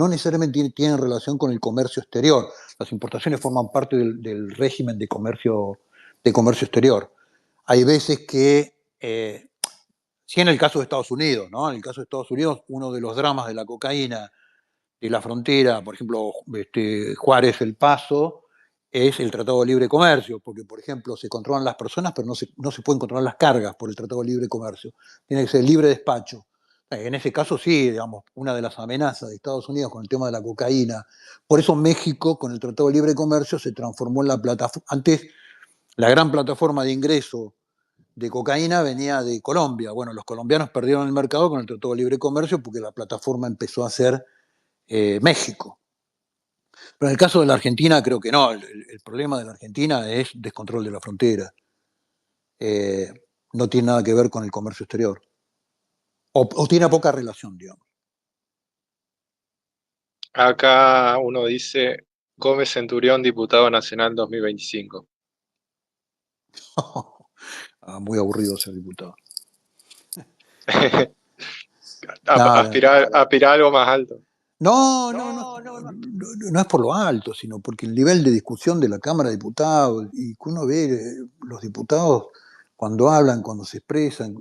necesariamente tiene relación con el comercio exterior. Las importaciones forman parte del régimen de comercio exterior. Hay veces que, sí en el caso de Estados Unidos, ¿no? En el caso de Estados Unidos, uno de los dramas de la cocaína de la frontera, por ejemplo, Juárez El Paso, es el Tratado de Libre Comercio, porque, por ejemplo, se controlan las personas, pero no se pueden controlar las cargas por el Tratado de Libre Comercio. Tiene que ser libre despacho. En ese caso, sí, digamos, una de las amenazas de Estados Unidos con el tema de la cocaína. Por eso México, con el Tratado de Libre Comercio, se transformó en la plataforma. Antes, la gran plataforma de ingreso de cocaína venía de Colombia. Bueno, los colombianos perdieron el mercado con el Tratado de Libre Comercio porque la plataforma empezó a ser México. Pero en el caso de la Argentina creo que no, el problema de la Argentina es descontrol de la frontera. No tiene nada que ver con el comercio exterior. O tiene poca relación, digamos. Acá uno dice Gómez Centurión, diputado nacional 2025. Muy aburrido ser diputado. Nada. Aspirar a algo más alto. No, no es por lo alto, sino porque el nivel de discusión de la Cámara de Diputados, y que uno ve los diputados cuando hablan, cuando se expresan,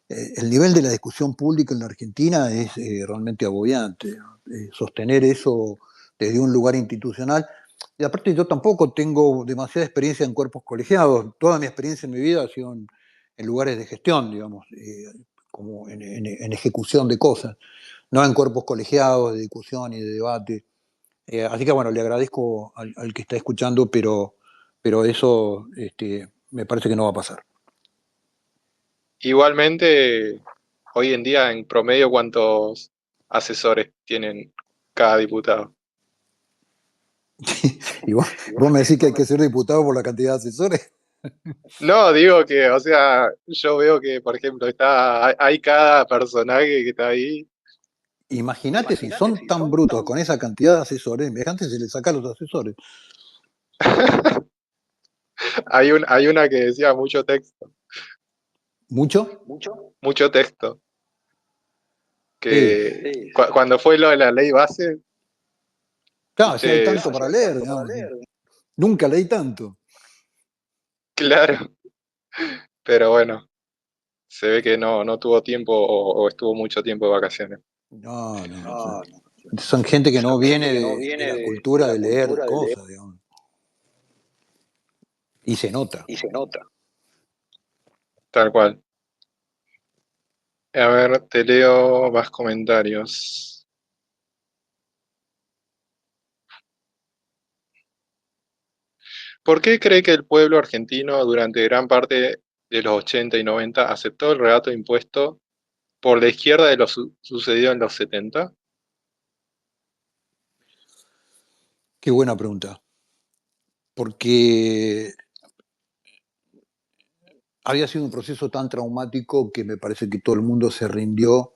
el nivel de la discusión pública en la Argentina es realmente agobiante. Sostener eso desde un lugar institucional. Y aparte yo tampoco tengo demasiada experiencia en cuerpos colegiados. Toda mi experiencia en mi vida ha sido en lugares de gestión, digamos, como en ejecución de cosas, no en cuerpos colegiados de discusión y de debate. Así que bueno, le agradezco al que está escuchando, pero eso me parece que no va a pasar. Igualmente, hoy en día, en promedio, ¿cuántos asesores tienen cada diputado? Y vos me decís que hay que ser diputado por la cantidad de asesores. No, digo que, o sea, yo veo que, por ejemplo, hay cada personaje que está ahí. Imagínate si son tan brutos con esa cantidad de asesores, antes se les saca a los asesores. Hay una que decía mucho texto. ¿Mucho? Mucho texto. Sí. Que cuando fue lo de la ley base, Claro, si hay viste, tanto para leer, digamos, nunca leí tanto. claro, pero bueno, se ve que no tuvo tiempo o estuvo mucho tiempo de vacaciones. No. Son gente que no viene de la cultura de leer cosas, digamos. Y se nota. Tal cual. A ver, te leo más comentarios. ¿Por qué cree que el pueblo argentino durante gran parte de los 80 y 90 aceptó el relato impuesto por la izquierda de lo sucedido en los 70? Qué buena pregunta. Porque había sido un proceso tan traumático que me parece que todo el mundo se rindió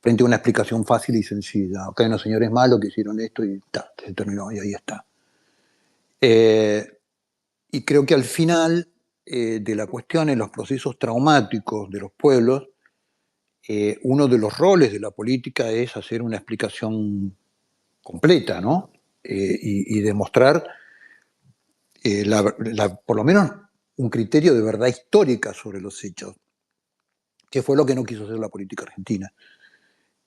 frente a una explicación fácil y sencilla. Acá hay unos señores malos que hicieron esto y se terminó y ahí está. Y creo que al final de la cuestión, en los procesos traumáticos de los pueblos, uno de los roles de la política es hacer una explicación completa, ¿no? Y demostrar por lo menos un criterio de verdad histórica sobre los hechos, que fue lo que no quiso hacer la política argentina.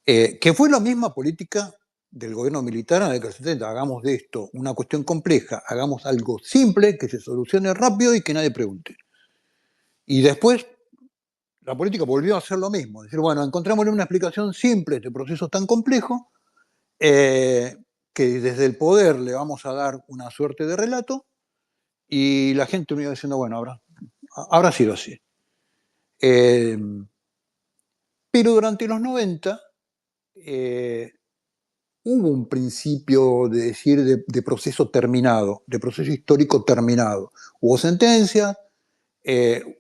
Que fue la misma política del gobierno militar en la década del 70. Hagamos de esto una cuestión compleja, hagamos algo simple, que se solucione rápido y que nadie pregunte. Y después la política volvió a hacer lo mismo, decir, bueno, encontrémosle una explicación simple a este proceso tan complejo, que desde el poder le vamos a dar una suerte de relato, y la gente me iba diciendo, bueno, habrá sido así. Pero durante los 90 hubo un principio de decir de proceso terminado, de proceso histórico terminado. Hubo sentencias,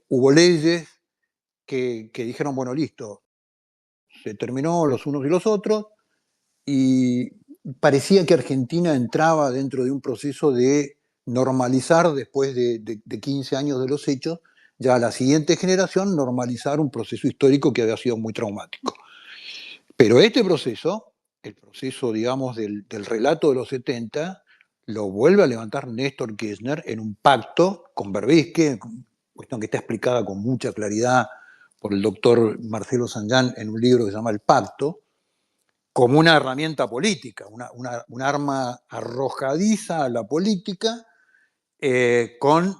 hubo leyes que dijeron, bueno, listo, se terminó los unos y los otros, y parecía que Argentina entraba dentro de un proceso de normalizar, después de 15 años de los hechos, ya a la siguiente generación normalizar un proceso histórico que había sido muy traumático. Pero este proceso, el proceso, digamos, del relato de los 70, lo vuelve a levantar Néstor Kirchner en un pacto con Berbisky, cuestión que está explicada con mucha claridad por el doctor Marcelo Sanján en un libro que se llama El Pacto, como una herramienta política, un arma arrojadiza a la política, con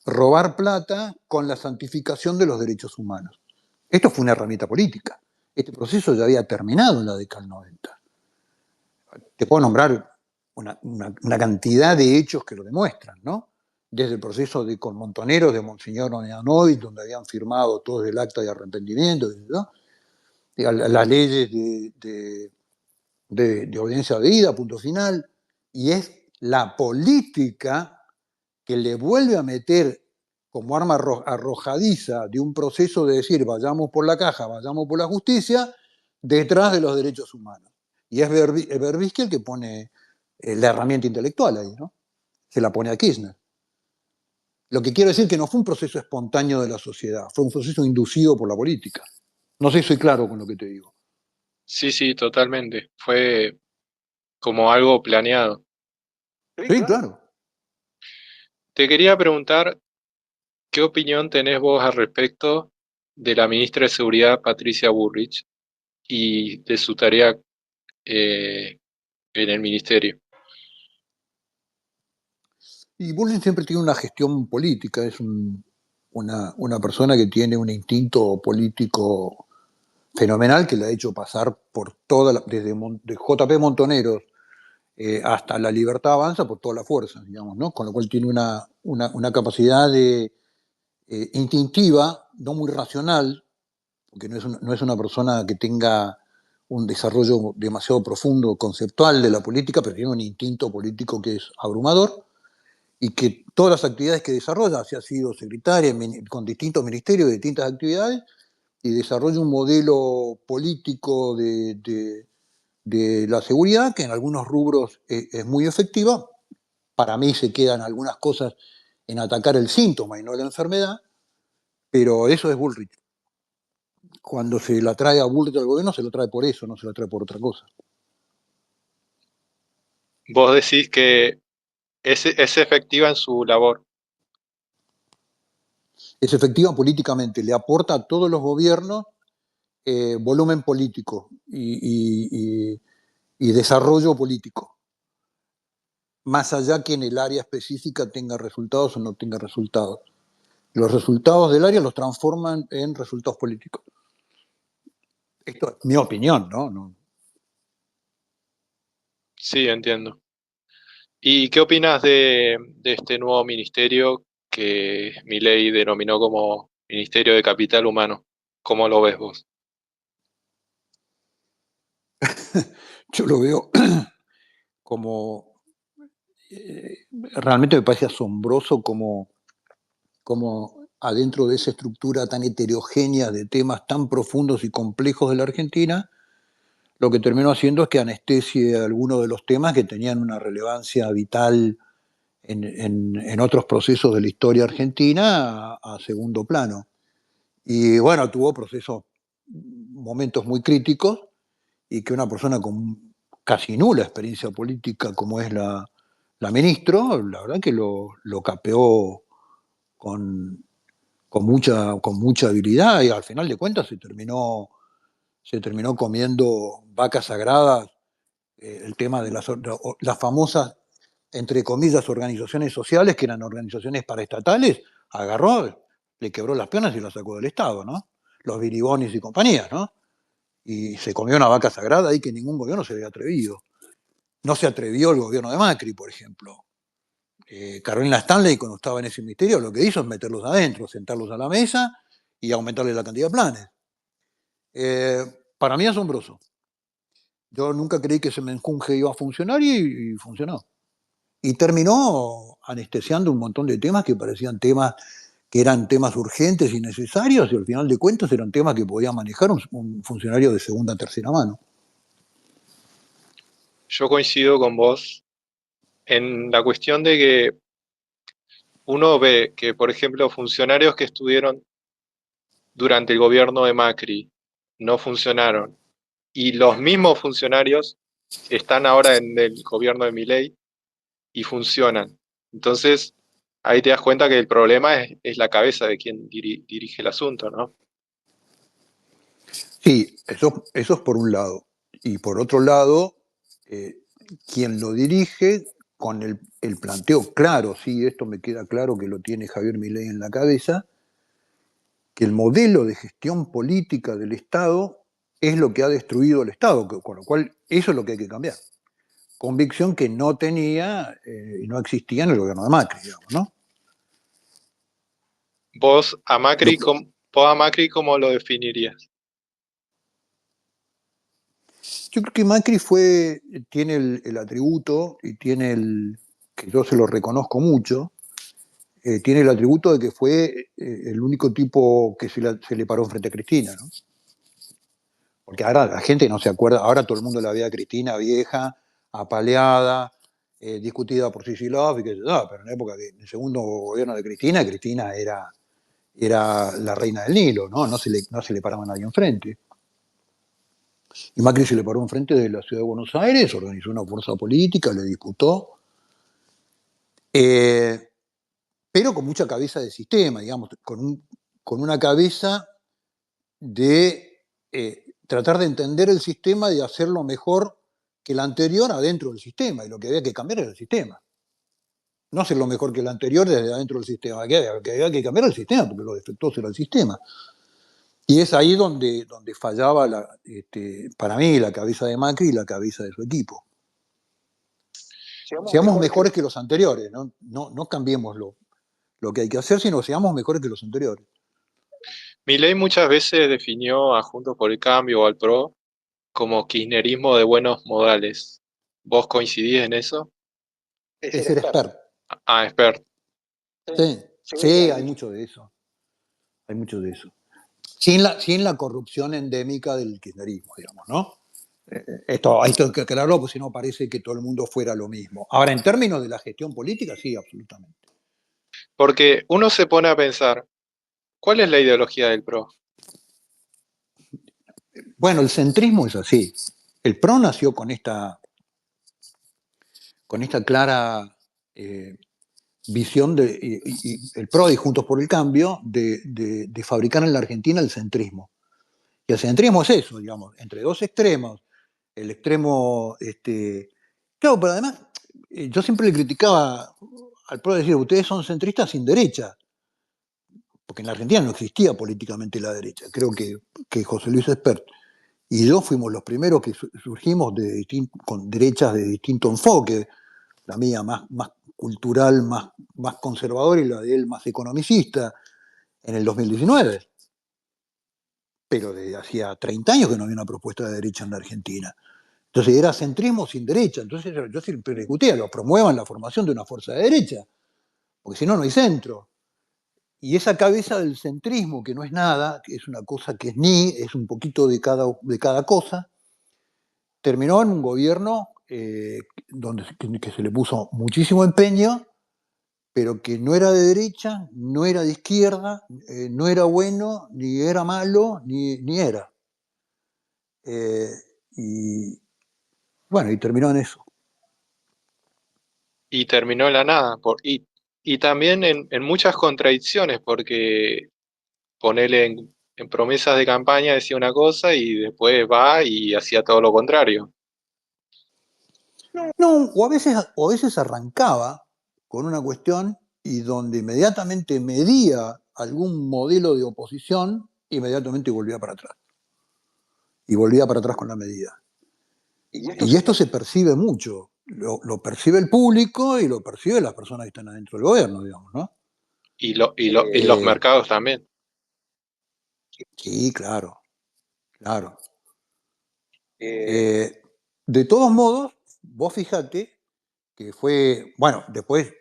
robar plata con la santificación de los derechos humanos. Esto fue una herramienta política. Este proceso ya había terminado en la década del 90. Te puedo nombrar una cantidad de hechos que lo demuestran, ¿no? Desde el proceso con Montoneros de Monseñor Oneanovic, donde habían firmado todos el acta de arrepentimiento, ¿no? Las leyes de audiencia debida, punto final, y es la política que le vuelve a meter como arma arrojadiza de un proceso de decir vayamos por la caja, vayamos por la justicia, detrás de los derechos humanos. Y es Berbisky el que pone la herramienta intelectual ahí, ¿no? Se la pone a Kirchner. Lo que quiero decir que no fue un proceso espontáneo de la sociedad, fue un proceso inducido por la política. No sé si soy claro con lo que te digo. Sí, sí, totalmente. Fue como algo planeado. Sí, claro. Te quería preguntar, ¿qué opinión tenés vos al respecto de la ministra de Seguridad Patricia Bullrich y de su tarea en el ministerio? Y Bullrich siempre tiene una gestión política, es una persona que tiene un instinto político fenomenal que le ha hecho pasar por desde de JP Montoneros hasta la Libertad Avanza, por toda la fuerza, digamos, ¿no? Con lo cual tiene una capacidad instintiva, no muy racional, porque no es una persona que tenga un desarrollo demasiado profundo, conceptual de la política, pero tiene un instinto político que es abrumador y que todas las actividades que desarrolla, si ha sido secretaria con distintos ministerios, distintas actividades, y desarrolla un modelo político de la seguridad que en algunos rubros es muy efectiva. Para mí se quedan algunas cosas en atacar el síntoma y no la enfermedad, pero eso es Bullrich. Cuando se la trae a Bullrich al gobierno, se lo trae por eso, no se lo trae por otra cosa. Vos decís que es efectiva en su labor. Es efectiva políticamente, le aporta a todos los gobiernos volumen político y desarrollo político, más allá que en el área específica tenga resultados o no tenga resultados. Los resultados del área los transforman en resultados políticos. Esto es mi opinión, ¿no? Sí, entiendo. ¿Y qué opinas de este nuevo ministerio que Milei denominó como Ministerio de Capital Humano? ¿Cómo lo ves vos? Yo lo veo como... realmente me parece asombroso como adentro de esa estructura tan heterogénea de temas tan profundos y complejos de la Argentina, lo que terminó haciendo es que anestesie algunos de los temas que tenían una relevancia vital en otros procesos de la historia argentina a segundo plano. Y bueno, tuvo momentos muy críticos y que una persona con casi nula experiencia política como es la ministro, la verdad que lo capeó con, con mucha habilidad y al final de cuentas se terminó comiendo vacas sagradas el tema de las famosas, entre comillas, organizaciones sociales, que eran organizaciones paraestatales, agarró, le quebró las piernas y las sacó del Estado, ¿no? Los Viribonis y compañías, ¿no? Y se comió una vaca sagrada ahí que ningún gobierno se había atrevido. No se atrevió el gobierno de Macri, por ejemplo. Carolina Stanley, cuando estaba en ese ministerio, lo que hizo es meterlos adentro, sentarlos a la mesa y aumentarle la cantidad de planes. Para mí asombroso. Yo nunca creí que ese menjunje iba a funcionar y funcionó. Y terminó anestesiando un montón de temas que parecían temas que eran temas urgentes y necesarios y al final de cuentas eran temas que podía manejar un funcionario de segunda, tercera mano. Yo coincido con vos en la cuestión de que uno ve que, por ejemplo, funcionarios que estuvieron durante el gobierno de Macri no funcionaron y los mismos funcionarios están ahora en el gobierno de Milei y funcionan. Entonces, ahí te das cuenta que el problema es la cabeza de quien dirige el asunto, ¿no? Sí, eso es por un lado. Y por otro lado, eh, quien lo dirige con el planteo claro, sí, esto me queda claro que lo tiene Javier Milei en la cabeza, que el modelo de gestión política del Estado es lo que ha destruido el Estado, con lo cual eso es lo que hay que cambiar. Convicción que no tenía y no existía en el gobierno de Macri, digamos, ¿no? Vos a Lo Macri, que- vos a Macri, ¿cómo lo definirías? yo creo que Macri tiene el atributo y tiene que yo se lo reconozco mucho, tiene el atributo de que fue el único tipo que se le paró frente a Cristina, ¿no? Porque ahora la gente no se acuerda, ahora todo el mundo la ve a Cristina vieja, apaleada, discutida por Kicillof y que pero en la época del segundo gobierno de Cristina, Cristina era la reina del Nilo, ¿no? No se le paraba a nadie enfrente. Y Macri se le paró enfrente de la ciudad de Buenos Aires, organizó una fuerza política, le disputó, pero con mucha cabeza de sistema, digamos, con una cabeza de tratar de entender el sistema y hacerlo mejor que el anterior adentro del sistema, y lo que había que cambiar era el sistema. No hacerlo mejor que el anterior desde adentro del sistema, que había que cambiar el sistema, porque lo defectuoso era el sistema. Y es ahí donde fallaba, para mí, la cabeza de Macri y la cabeza de su equipo. Seamos mejores que los anteriores, no cambiemos lo que hay que hacer, sino seamos mejores que los anteriores. Milei muchas veces definió a Juntos por el Cambio o al PRO como kirchnerismo de buenos modales. ¿Vos coincidís en eso? Es ser experto. Ah, expert. Sí, hay mucho de eso. Hay mucho de eso. Sin la corrupción endémica del kirchnerismo, digamos, ¿no? Esto hay que aclararlo, porque si no parece que todo el mundo fuera lo mismo. Ahora, en términos de la gestión política, sí, absolutamente. Porque uno se pone a pensar, ¿cuál es la ideología del PRO? Bueno, el centrismo es así. El PRO nació con esta clara visión el PRO y Juntos por el Cambio de fabricar en la Argentina el centrismo. Y el centrismo es eso, digamos, entre dos extremos. El extremo, claro, pero además, yo siempre le criticaba al PRO decir, ustedes son centristas sin derecha, porque en la Argentina no existía políticamente la derecha. Creo que José Luis Espert y yo fuimos los primeros que surgimos con derechas de distinto enfoque, la mía más cultural, más conservadora, y la de él más economicista, en el 2019. Pero de hacía 30 años que no había una propuesta de derecha en la Argentina. Entonces era centrismo sin derecha. Entonces yo siempre discutía, lo promuevan la formación de una fuerza de derecha, porque si no, no hay centro. Y esa cabeza del centrismo, que no es nada, que es una cosa que es un poquito de cada cosa, terminó en un gobierno que se le puso muchísimo empeño, pero que no era de derecha, no era de izquierda, no era bueno, ni era malo, ni era. Y bueno, y terminó en eso. Y terminó en la nada. Y también en muchas contradicciones, porque ponerle en promesas de campaña decía una cosa y después va y hacía todo lo contrario. No, o a veces arrancaba con una cuestión y donde inmediatamente medía algún modelo de oposición, inmediatamente volvía para atrás. Y volvía para atrás con la medida. Y esto se percibe mucho. Lo percibe el público y lo percibe las personas que están adentro del gobierno, digamos, ¿no? Y los mercados también. Sí, claro, claro. De todos modos, vos fíjate que fue, bueno, después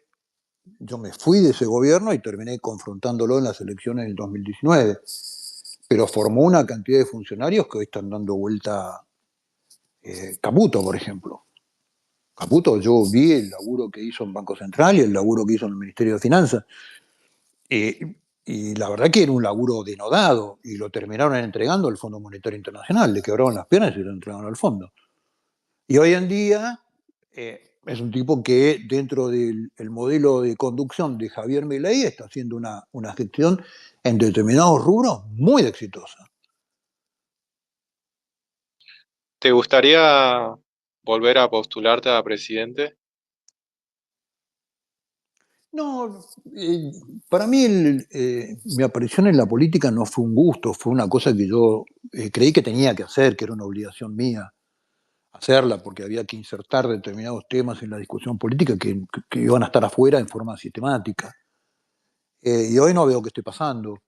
yo me fui de ese gobierno y terminé confrontándolo en las elecciones del 2019, pero formó una cantidad de funcionarios que hoy están dando vuelta. Caputo, por ejemplo. Caputo, yo vi el laburo que hizo en Banco Central y el laburo que hizo en el Ministerio de Finanzas. Y la verdad que era un laburo denodado y lo terminaron entregando al Fondo Monetario Internacional. Le quebraron las piernas y lo entregaron al fondo. Y hoy en día es un tipo que dentro del modelo de conducción de Javier Milei está haciendo una gestión en determinados rubros muy exitosa. ¿Te gustaría volver a postularte a presidente? No, para mí mi aparición en la política no fue un gusto, fue una cosa que yo creí que tenía que hacer, que era una obligación mía hacerla, porque había que insertar determinados temas en la discusión política que iban a estar afuera en forma sistemática. Y hoy no veo que esté pasando.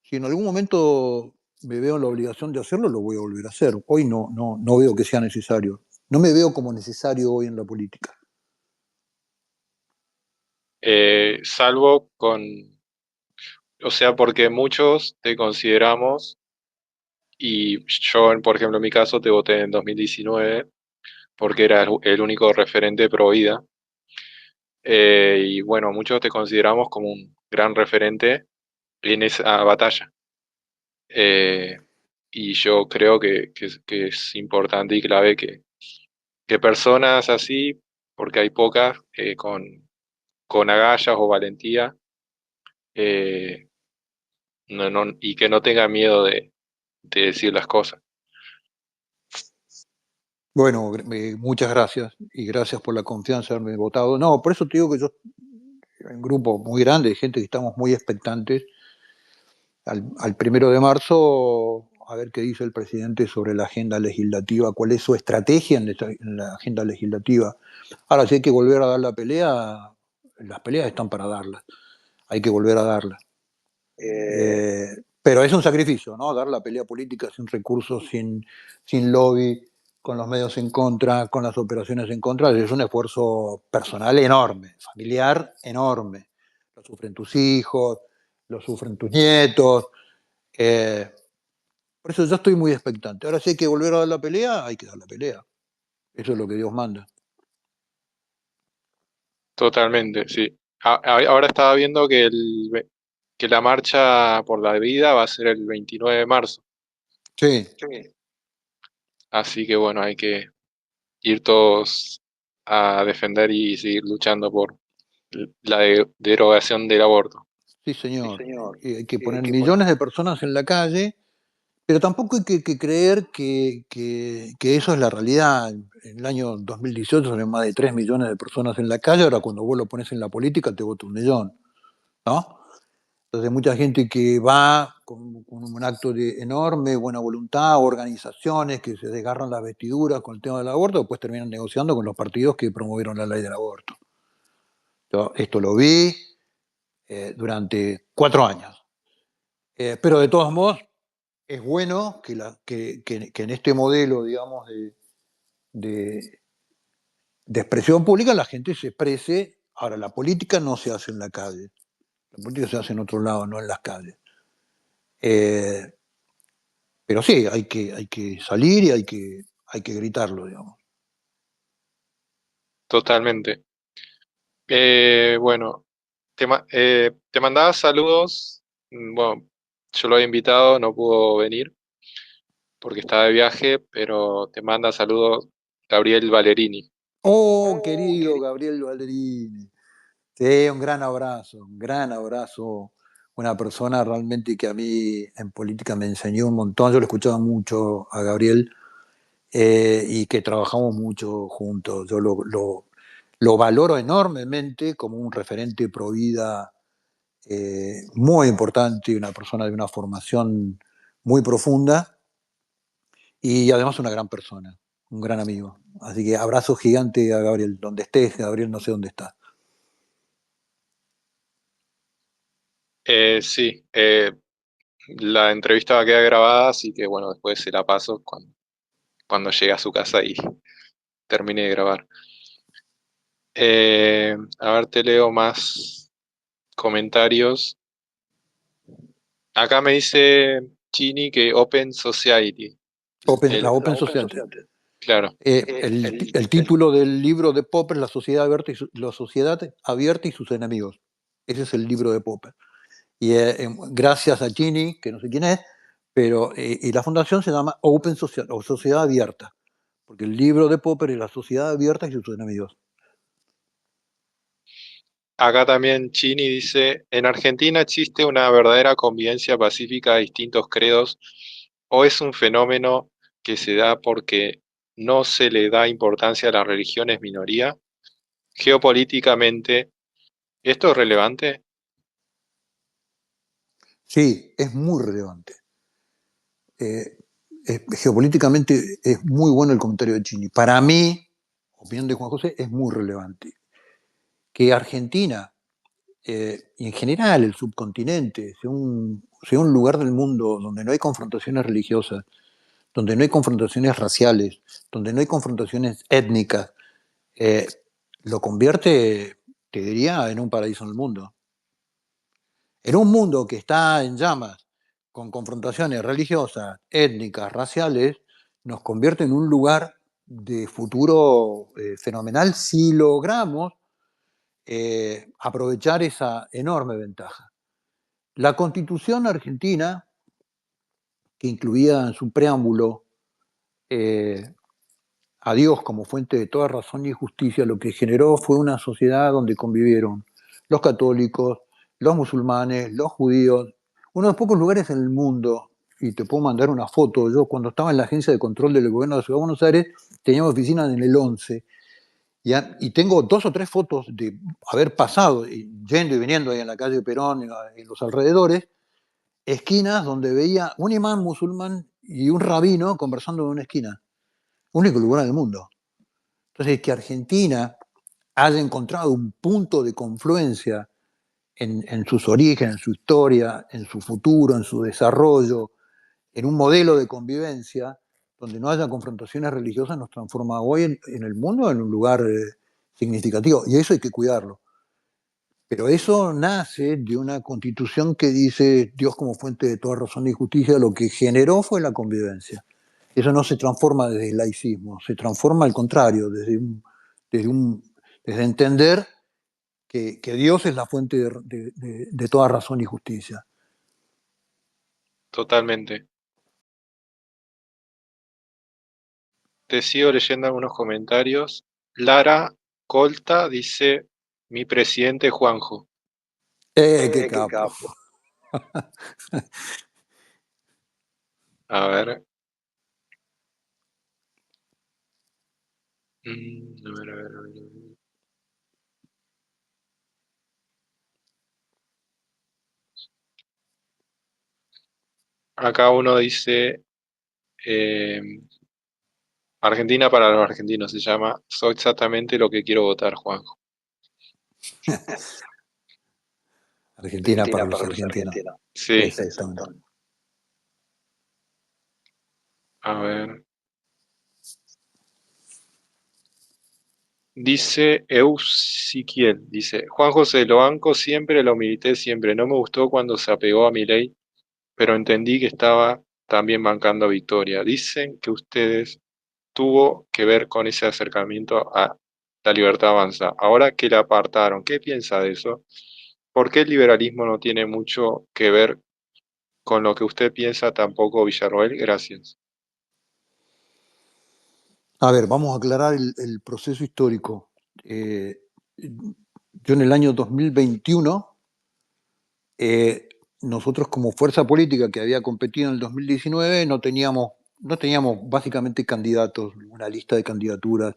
Si en algún momento me veo en la obligación de hacerlo, lo voy a volver a hacer. Hoy no veo que sea necesario. No me veo como necesario hoy en la política. salvo o sea, porque muchos te consideramos, y yo, por ejemplo, en mi caso, te voté en 2019 porque era el único referente pro vida. Y bueno, muchos te consideramos como un gran referente en esa batalla. Eh, y yo creo que es importante y clave que personas así, porque hay pocas, con agallas o valentía, eh, y que no tengan miedo de decir las cosas. Bueno, muchas gracias y gracias por la confianza de haberme votado. No, por eso te digo que yo, hay un grupo muy grande de gente que estamos muy expectantes al 1 de marzo a ver qué dice el presidente sobre la agenda legislativa, cuál es su estrategia en la agenda legislativa. Ahora, si hay que volver a dar la pelea, las peleas están para darlas, hay que volver a darlas. Pero es un sacrificio, ¿no? Dar la pelea política sin recursos, sin lobby, con los medios en contra, con las operaciones en contra, es un esfuerzo personal enorme, familiar enorme. Lo sufren tus hijos, lo sufren tus nietos. eh, por eso yo estoy muy expectante. Ahora, si hay que volver a dar la pelea, hay que dar la pelea. Eso es lo que Dios manda. Totalmente, sí. Ahora estaba viendo que la marcha por la vida va a ser el 29 de marzo. Sí, Sí. Así que bueno, hay que ir todos a defender y seguir luchando por la derogación del aborto. sí, Sí, señor. señor. Y hay que Hay poner que poner. millones de personas en la calle. Pero tampoco hay que creer que eso es la realidad. En el año 2018 son más de 3 millones de personas en la calle, ahora cuando vos lo pones en la política te vota 1 millón, ¿no? Entonces mucha gente que va con un acto de enorme buena voluntad, organizaciones que se desgarran las vestiduras con el tema del aborto, después terminan negociando con los partidos que promovieron la ley del aborto. Yo esto lo vi durante 4 años. Pero de todos modos, es bueno que en este modelo, digamos, de, de expresión pública la gente se exprese. Ahora, la política no se hace en la calle, la política se hace en otro lado, no en las calles. Eh, pero sí, hay que salir y hay que gritarlo, digamos. Totalmente. Bueno, te mandaba saludos. Bueno, yo lo había invitado, no pudo venir porque estaba de viaje, pero te manda saludos Gabriel Valerini. Oh, Oh, querido querido. Gabriel Valderini. Sí, un gran abrazo. Una persona realmente que a mí en política me enseñó un montón. Yo lo escuchaba mucho a Gabriel y que trabajamos mucho juntos. Yo lo valoro enormemente como un referente pro vida muy importante, una persona de una formación muy profunda y además una gran persona, un gran amigo. Así que abrazo gigante a Gabriel, donde estés, Gabriel, no sé dónde está. Sí, la entrevista va a quedar grabada, así que bueno, después se la paso cuando llegue a su casa y termine de grabar. A ver, te leo más comentarios. Acá me dice Chini que Open Society. La El, La Open Open Society. Society. claro, El título del libro de Popper, La sociedad abierta y sus enemigos. Ese es el libro de Popper. Y gracias a Gini, que no sé quién es, pero y la fundación se llama Open Social, o Sociedad Abierta, porque el libro de Popper es La sociedad abierta y sus enemigos. acá también Chini dice, ¿en Argentina existe una verdadera convivencia pacífica de distintos credos o es un fenómeno que se da porque no se le da importancia a las religiones minoría? Geopolíticamente, ¿esto es relevante? Sí, es muy relevante. Eh, Geopolíticamente es muy bueno el comentario de Chini. Para mí, opinión de Juan José, es muy relevante. Que Argentina y en general el subcontinente sea un lugar del mundo donde no hay confrontaciones religiosas, donde no hay confrontaciones raciales, donde no hay confrontaciones étnicas, eh, lo convierte te diría, en un paraíso en el mundo. En un mundo que está en llamas, con confrontaciones religiosas, étnicas, raciales, nos convierte en un lugar de futuro fenomenal si logramos aprovechar esa enorme ventaja. La Constitución argentina, que incluía en su preámbulo a Dios como fuente de toda razón y justicia, lo que generó fue una sociedad donde convivieron los católicos, los musulmanes, los judíos, uno de los pocos lugares en el mundo, y te puedo mandar una foto, yo cuando estaba en la agencia de control del gobierno de la Ciudad de Buenos Aires, teníamos oficinas en el 11, y tengo 2 o 3 fotos de haber pasado, yendo y viniendo ahí en la calle Perón, en los alrededores, esquinas donde veía un imán musulmán y un rabino conversando en una esquina, único lugar del mundo. Entonces, que Argentina haya encontrado un punto de confluencia en sus orígenes, en su historia, en su futuro, en su desarrollo, en un modelo de convivencia donde no haya confrontaciones religiosas, nos transforma hoy en el mundo en un lugar significativo. Y eso hay que cuidarlo. Pero eso nace de una constitución que dice Dios como fuente de toda razón y justicia, lo que generó fue la convivencia. Eso no se transforma desde el laicismo, se transforma al contrario, desde entender que Dios es la fuente de toda razón y justicia. Totalmente. Te sigo leyendo algunos comentarios. Lara Colta dice, mi presidente Juanjo. ¡Qué capo! capo. A ver. A ver, a ver, a ver. Acá uno dice, Argentina para los argentinos se llama, soy exactamente lo que quiero votar, Juanjo. Argentina para los argentinos. Sí, Exactamente. a ver. Dice Eusiquiel, dice, Juan José, lo banco siempre, lo milité siempre. No me gustó cuando se apegó a Milei, pero entendí que estaba también bancando a Victoria. Dicen que ustedes tuvo que ver con ese acercamiento a la libertad avanza. Ahora que la apartaron, ¿qué piensa de eso? ¿Por qué el liberalismo no tiene mucho que ver con lo que usted piensa tampoco, Villarroel? Gracias. A ver, vamos a aclarar el proceso histórico. Yo en el año 2021, nosotros como fuerza política que había competido en el 2019, no teníamos básicamente candidatos, una lista de candidaturas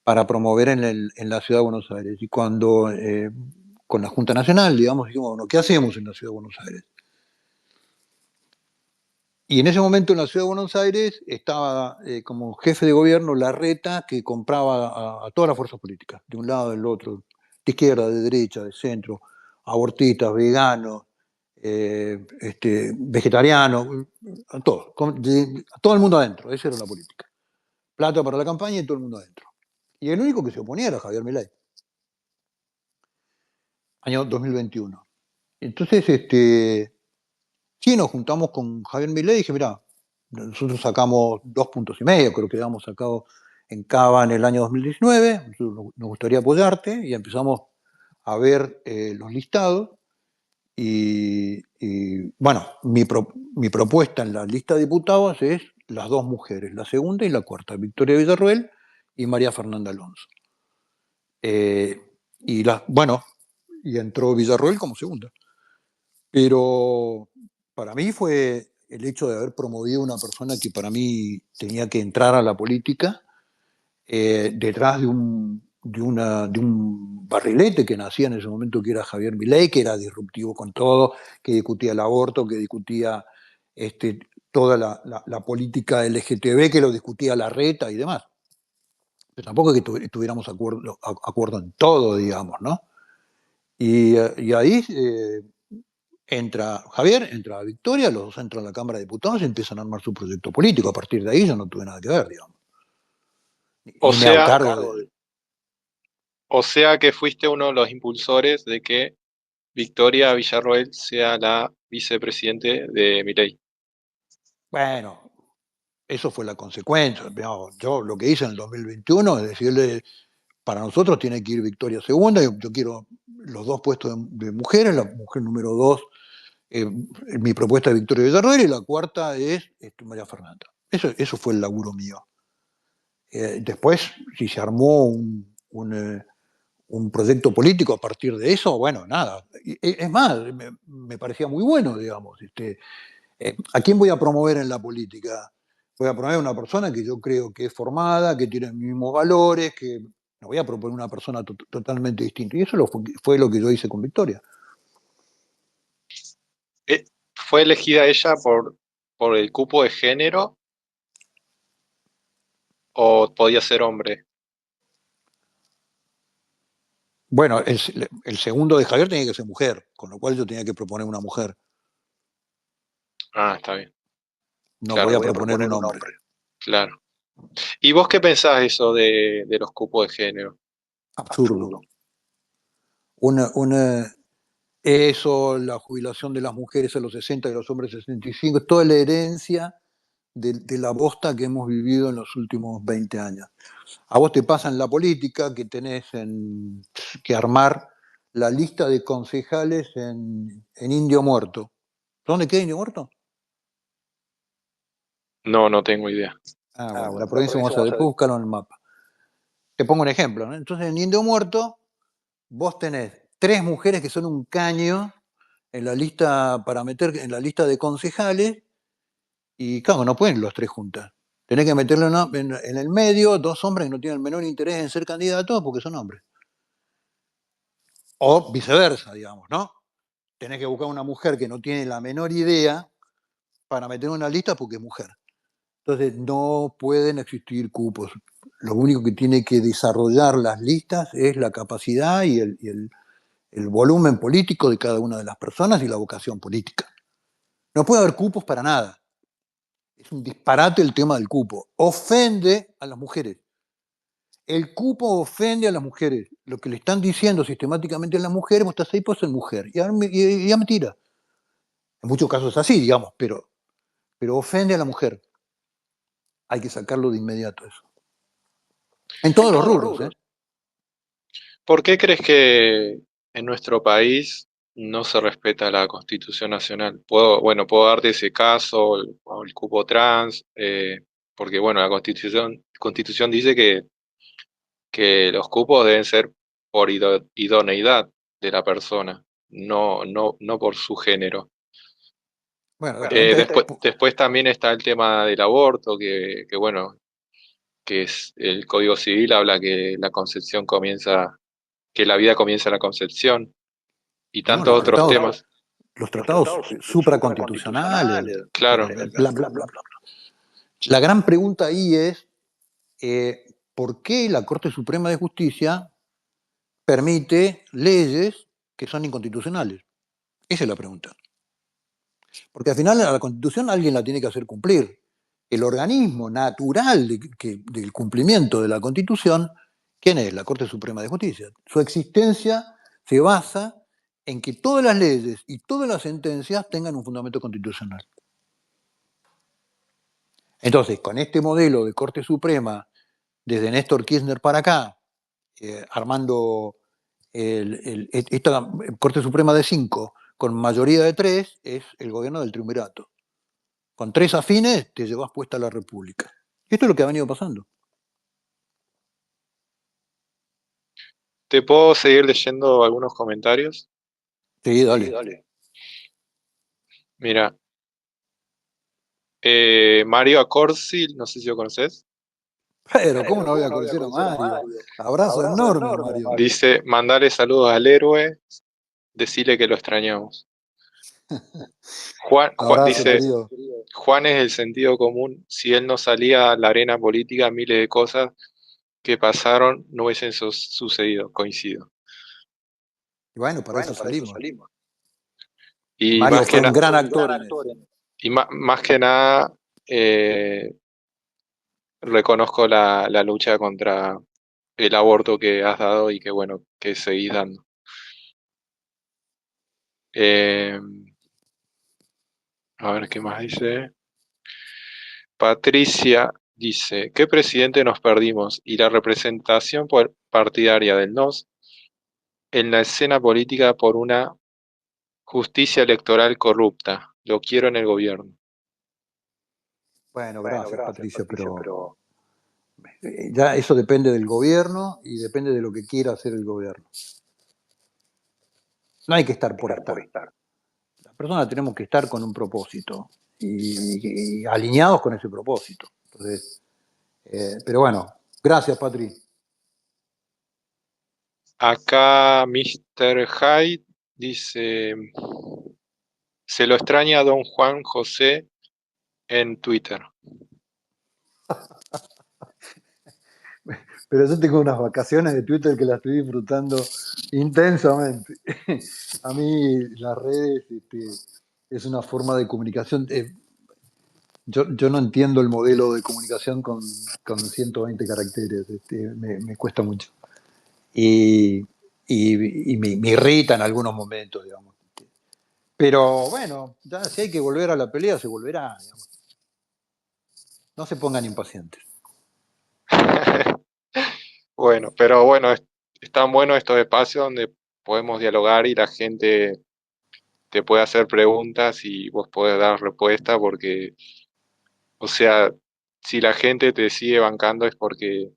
para promover en la Ciudad de Buenos Aires. Y cuando, con la Junta Nacional, digamos, dijimos, bueno, ¿qué hacemos en la Ciudad de Buenos Aires? Y en ese momento en la Ciudad de Buenos Aires estaba como jefe de gobierno Larreta, que compraba a todas las fuerzas políticas, de un lado del otro, de izquierda, de derecha, de centro, abortistas, veganos, vegetarianos, a todos, a todo el mundo adentro, esa era la política. Plata para la campaña y todo el mundo adentro. Y el único que se oponía era Javier Milei, año 2021. Entonces, sí, nos juntamos con Javier Milei y dije, mirá, nosotros sacamos 2,5 puntos, creo que habíamos sacado en Cava en el año 2019, nos gustaría apoyarte, y empezamos a ver los listados, bueno, mi propuesta en la lista de diputados es las 2 mujeres, la segunda y la cuarta, Victoria Villarroel y María Fernanda Alonso. Bueno, y entró Villarroel como segunda. Pero para mí fue el hecho de haber promovido una persona que para mí tenía que entrar a la política detrás de un barrilete que nacía en ese momento, que era Javier Milei, que era disruptivo con todo, que discutía el aborto, que discutía toda la política LGTB, que lo discutía Larreta y demás. Pero tampoco es que tuviéramos acuerdo en todo, digamos, ¿no? Y ahí entra Javier, entra Victoria, los dos entran a la Cámara de Diputados y empiezan a armar su proyecto político. A partir de ahí yo no tuve nada que ver, digamos. O Ni me hago sea, cargo de... O sea que fuiste uno de los impulsores de que Victoria Villarroel sea la vicepresidente de Milei. Bueno, eso fue la consecuencia. Digamos, yo lo que hice en el 2021 es decirle, para nosotros tiene que ir Victoria segunda, yo quiero los 2 puestos de mujeres, la mujer número 2, mi propuesta es Victoria Villarroel, y la cuarta es María Fernanda. Eso fue el laburo mío. Después, si se armó un proyecto político a partir de eso, bueno, nada. Es más, me parecía muy bueno, digamos. ¿A quién voy a promover en la política? Voy a promover a una persona que yo creo que es formada, que tiene los mismos valores, que no voy a proponer una persona totalmente distinta. Y eso fue lo que yo hice con Victoria. ¿Fue elegida ella por el cupo de género o podía ser hombre? Bueno, el segundo de Javier tenía que ser mujer, con lo cual yo tenía que proponer una mujer. Ah, está bien, No claro, voy a proponer un hombre. claro. ¿Y vos qué pensás eso de los cupos de género? Absurdo. Eso, la jubilación de las mujeres a los 60 y de los hombres a 65, es toda la herencia de la bosta que hemos vivido en los últimos 20 años. A vos te pasa en la política que tenés que armar la lista de concejales en Indio Muerto. ¿Dónde queda Indio Muerto? No, no tengo idea. Bueno, la provincia de Buenos Aires, después búscalo en el mapa. Te pongo un ejemplo, ¿no? Entonces en Indio Muerto vos tenés 3 mujeres que son un caño en la lista para meter en la lista de concejales y claro, no pueden los 3 juntas. Tenés que meterle en el medio 2 hombres que no tienen el menor interés en ser candidatos porque son hombres. O viceversa, digamos, ¿no? Tenés que buscar una mujer que no tiene la menor idea para meter en una lista porque es mujer. Entonces no pueden existir cupos. Lo único que tiene que desarrollar las listas es la capacidad y el volumen político de cada una de las personas y la vocación política. No puede haber cupos para nada. Es un disparate el tema del cupo. Ofende a las mujeres. El cupo ofende a las mujeres. Lo que le están diciendo sistemáticamente a las mujeres, vos estás ahí por ser mujer. Y ya mentira. En muchos casos es así, digamos, pero ofende a la mujer. Hay que sacarlo de inmediato eso. En todos los rubros, ¿eh? ¿Por qué crees que en nuestro país no se respeta la Constitución Nacional? Puedo darte ese caso, o el cupo trans, porque bueno, la Constitución dice que los cupos deben ser por idoneidad de la persona, no por su género. Bueno, la pregunta es, Después también está el tema del aborto, que bueno, que es el Código Civil habla que que la vida comienza en la concepción, y bueno, tantos otros temas. los tratados supraconstitucionales, Claro, bla, bla, bla, bla. La gran pregunta ahí es, ¿por qué la Corte Suprema de Justicia permite leyes que son inconstitucionales? Esa es la pregunta. Porque al final a la Constitución alguien la tiene que hacer cumplir. El organismo natural del cumplimiento de la Constitución, ¿quién es? La Corte Suprema de Justicia. Su existencia se basa en que todas las leyes y todas las sentencias tengan un fundamento constitucional. Entonces, con este modelo de Corte Suprema, desde Néstor Kirchner para acá, armando esta Corte Suprema de 5 con mayoría de 3, es el gobierno del triunvirato. Con 3 afines te llevas puesta la República. Esto es lo que ha venido pasando. ¿te puedo seguir leyendo algunos comentarios? Sí, dale. Mira, Mario Accorsi, no sé si lo conoces, Pero, ¿cómo no voy a conocer a Mario? Abrazo enorme, Mario. dice, mandale saludos al héroe, decirle que lo extrañamos. Abrazo, Dice, querido. Juan es el sentido común, si él no salía a la arena política, miles de cosas que pasaron no hubiesen sucedido, coincido. Y bueno, para eso salimos. Y Mario más fue que un gran actor en eso. Y más que nada, reconozco la lucha el aborto que has dado y que bueno, que seguís dando. Eh, a ver qué más dice. Patricia dice, ¿qué presidente nos perdimos? Y la representación partidaria del NOS en la escena política por una justicia electoral corrupta. Lo quiero en el gobierno. Bueno, gracias, Patricia, pero ya eso depende del gobierno y depende de lo que quiera hacer el gobierno. No hay que estar por estar. Las personas tenemos que estar con un propósito y alineados con ese propósito. Entonces, pero bueno, gracias, Patri. Acá Mr. Hyde dice, se lo extraña a don Juan José en Twitter. Pero yo tengo unas vacaciones de Twitter que las estoy disfrutando intensamente. A mí las redes es una forma de comunicación. Yo no entiendo el modelo de comunicación con 120 caracteres. Me cuesta mucho. Y, me irrita en algunos momentos, digamos. Pero bueno, ya si hay que volver a la pelea, se volverá, digamos. No se pongan impacientes. Bueno, pero bueno, es tan bueno estos espacios donde podemos dialogar y la gente te puede hacer preguntas y vos podés dar respuesta porque, o sea, si la gente te sigue bancando es porque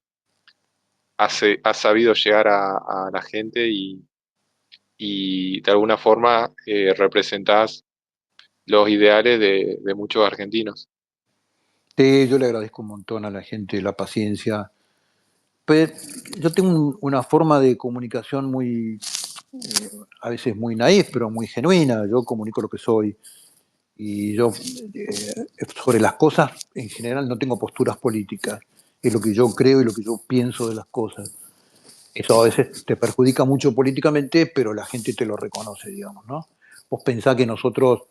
has sabido llegar a la gente y de alguna forma representás los ideales de muchos argentinos. Sí, yo le agradezco un montón a la gente la paciencia. Pero yo tengo una forma de comunicación muy, a veces muy naif, pero muy genuina. Yo comunico lo que soy. Y yo, sobre las cosas, en general, no tengo posturas políticas. Es lo que yo creo y lo que yo pienso de las cosas. Eso a veces te perjudica mucho políticamente, pero la gente te lo reconoce, digamos, ¿no? Vos pensás que nosotros,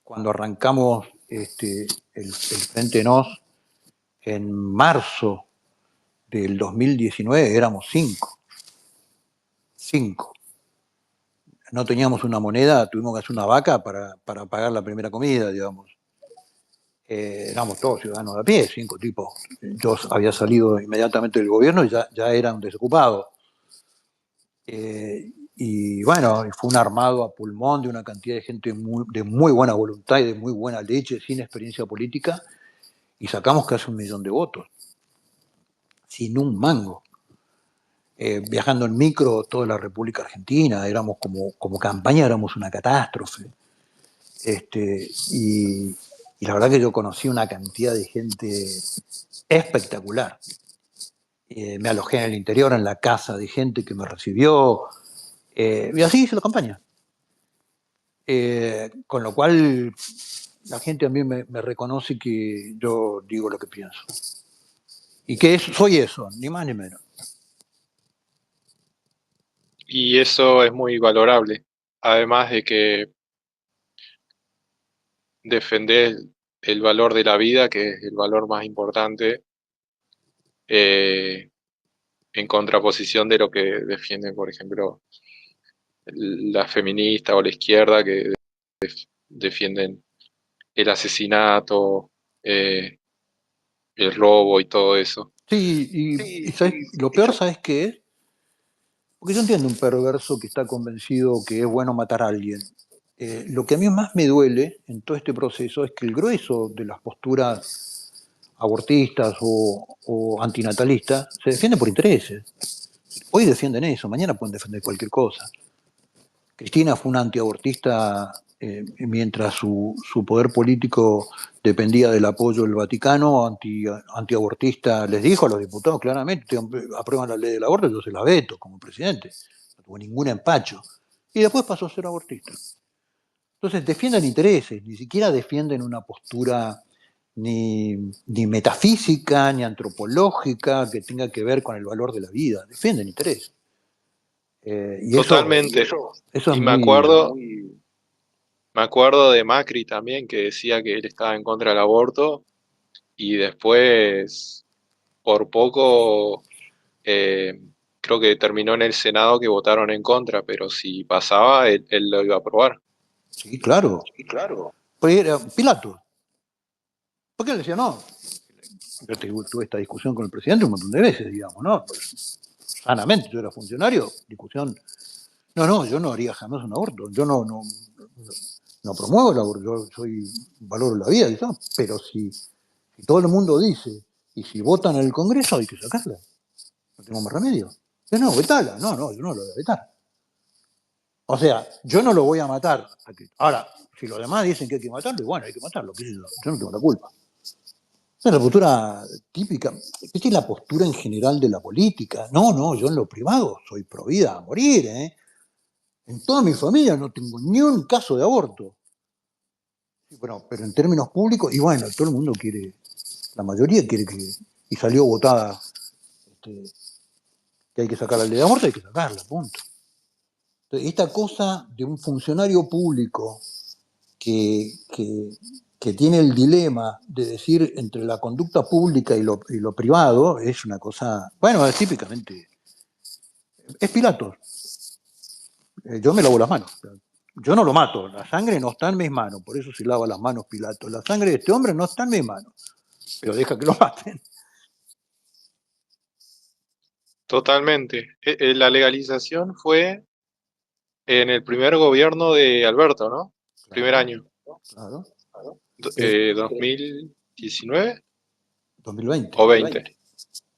cuando arrancamos el Frente Nos, en marzo del 2019 éramos cinco. Cinco. No teníamos una moneda, tuvimos que hacer una vaca para pagar la primera comida, digamos. Éramos todos ciudadanos de a pie, cinco tipos. Yo había salido inmediatamente del gobierno y ya era un desocupado. Y bueno, fue un armado a pulmón de una cantidad de gente de muy buena voluntad y de muy buena leche, sin experiencia política, y sacamos casi 1 millón de votos, sin un mango. Viajando en micro toda la República Argentina, éramos como campaña, éramos una catástrofe. Y la verdad que yo conocí una cantidad de gente espectacular. Me alojé en el interior, en la casa de gente que me recibió, y así hice la campaña. Con lo cual, la gente a mí me reconoce que yo digo lo que pienso. Y que soy eso, ni más ni menos. Y eso es muy valorable. Además de que defender el valor de la vida, que es el valor más importante, eh, en contraposición de lo que defienden, por ejemplo, la feminista o la izquierda, que defienden el asesinato, eh, el robo y todo eso. Sí, y ¿sabes? Lo peor, ¿sabes qué es? Porque yo entiendo un perverso que está convencido que es bueno matar a alguien. Lo que a mí más me duele en todo este proceso es que el grueso de las posturas abortistas o antinatalistas se defiende por intereses. Hoy defienden eso, mañana pueden defender cualquier cosa. Cristina fue una antiabortista mientras su poder político dependía del apoyo del Vaticano, antiabortista les dijo a los diputados claramente, aprueban la ley del aborto, yo se la veto como presidente, no tuvo ningún empacho. Y después pasó a ser abortista. Entonces defienden intereses, ni siquiera defienden una postura ni metafísica, ni antropológica que tenga que ver con el valor de la vida, defienden intereses. Y Totalmente. eso es Y me acuerdo de Macri también, que decía que él estaba en contra del aborto y después, por poco, creo que terminó en el Senado que votaron en contra, pero si pasaba, él lo iba a aprobar. Sí, claro. Sí, claro. Pues era Pilato. ¿Por qué le decía no? Yo tuve esta discusión con el presidente un montón de veces, digamos, ¿no? Pues, sanamente, yo era funcionario, discusión. No, yo no haría jamás un aborto. Yo no promuevo el aborto, yo valoro la vida, ¿no? Pero si todo el mundo dice, y si votan en el Congreso, hay que sacarla. No tengo más remedio. Yo no, vetala. No, yo no lo voy a vetar. O sea, yo no lo voy a matar. Ahora, si los demás dicen que hay que matarlo, y bueno, hay que matarlo, qué sé yo no tengo la culpa. Esa es la postura típica. Esta es la postura en general de la política. No, yo en lo privado soy pro vida a morir, ¿eh? En toda mi familia no tengo ni un caso de aborto. Bueno, pero en términos públicos, y bueno, todo el mundo quiere, la mayoría quiere que, y salió votada, que hay que sacar la ley de aborto, hay que sacarla, punto. Entonces, esta cosa de un funcionario público que tiene el dilema de decir entre la conducta pública y lo privado es una cosa, bueno, es típicamente, es Pilatos. Yo me lavo las manos. Yo no lo mato, la sangre no está en mis manos, por eso se lava las manos Pilatos. La sangre de este hombre no está en mis manos, pero deja que lo maten. Totalmente. La legalización fue en el primer gobierno de Alberto, ¿no? Primer año. Claro. 2019 2020. o 20.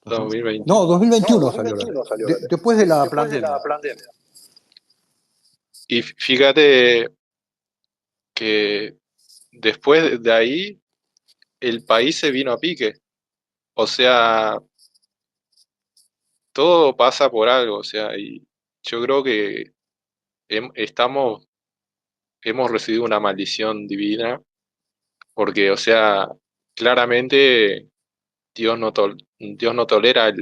2020. No, 2021 No, salió. 2021 salió la ley. Después de la Después de pandemia. la pandemia. Y fíjate que después de ahí el país se vino a pique. O sea, todo pasa por algo. O sea, y yo creo que hemos recibido una maldición divina porque, o sea, claramente Dios no tolera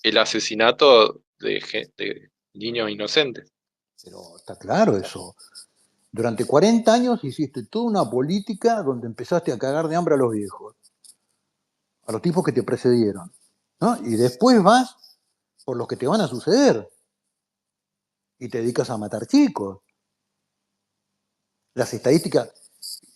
el asesinato de niños inocentes. Pero está claro eso. Durante 40 años hiciste toda una política donde empezaste a cagar de hambre a los viejos, a los tipos que te precedieron, ¿no? Y después vas por los que te van a suceder y te dedicas a matar chicos. Las estadísticas,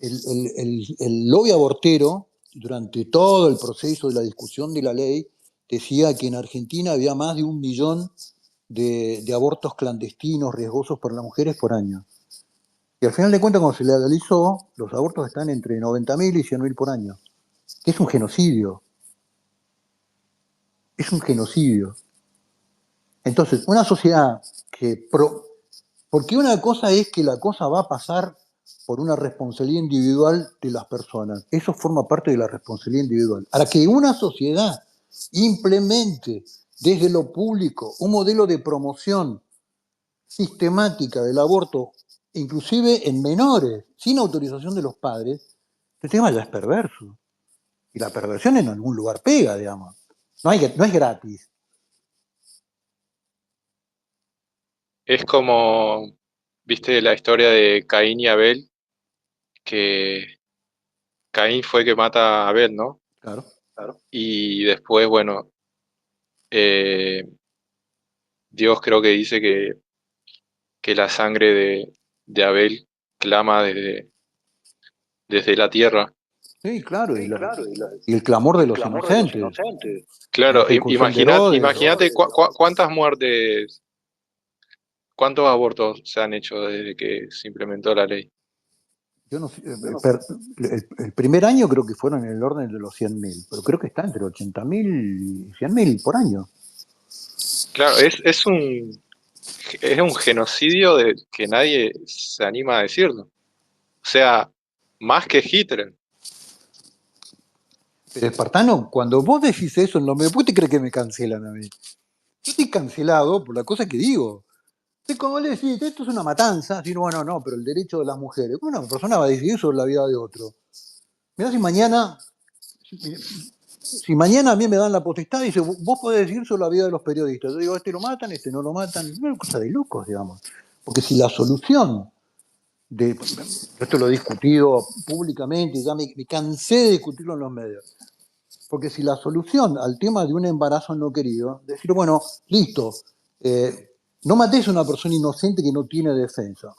el lobby abortero, durante todo el proceso de la discusión de la ley, decía que en Argentina había más de 1 millón de abortos clandestinos riesgosos para las mujeres por año. Y al final de cuentas, cuando se legalizó, los abortos están entre 90.000 y 100.000 por año. Que es un genocidio. Es un genocidio. Entonces, una sociedad porque una cosa es que la cosa va a pasar por una responsabilidad individual de las personas. Eso forma parte de la responsabilidad individual. Para que una sociedad implemente desde lo público un modelo de promoción sistemática del aborto, inclusive en menores, sin autorización de los padres, el tema ya es perverso. Y la perversión en algún lugar pega, digamos. No es gratis. Es como, viste, la historia de Caín y Abel, que Caín fue que mata a Abel, ¿no? Claro. Y después, bueno, eh, Dios creo que dice que la sangre de Abel clama desde la tierra. Sí, claro. Sí, claro. Y el clamor de El los clamor de los inocentes. inocentes. La Claro, ejecución de Herodes. imagínate cuántas muertes, cuántos abortos se han hecho desde que se implementó la ley. Yo no sé, el primer año creo que fueron en el orden de los 100.000, pero creo que está entre 80.000 y 100.000 por año. Claro, es un genocidio que nadie se anima a decirlo. O sea, más que Hitler. Pero espartano, cuando vos decís eso, no me ¿por qué te crees que me cancelan a mí? Yo estoy cancelado por la cosa que digo. Es como le decís, esto es una matanza, sino bueno, no, pero el derecho de las mujeres. Una persona va a decidir sobre la vida de otro. Mirá si mañana a mí me dan la potestad y dice, vos podés decidir sobre la vida de los periodistas. Yo digo, este lo matan, este no lo matan. Es una cosa de locos, digamos. Porque si la solución esto lo he discutido públicamente, ya me cansé de discutirlo en los medios. Porque si la solución al tema de un embarazo no querido, decir, bueno, listo, no mates a una persona inocente que no tiene defensa.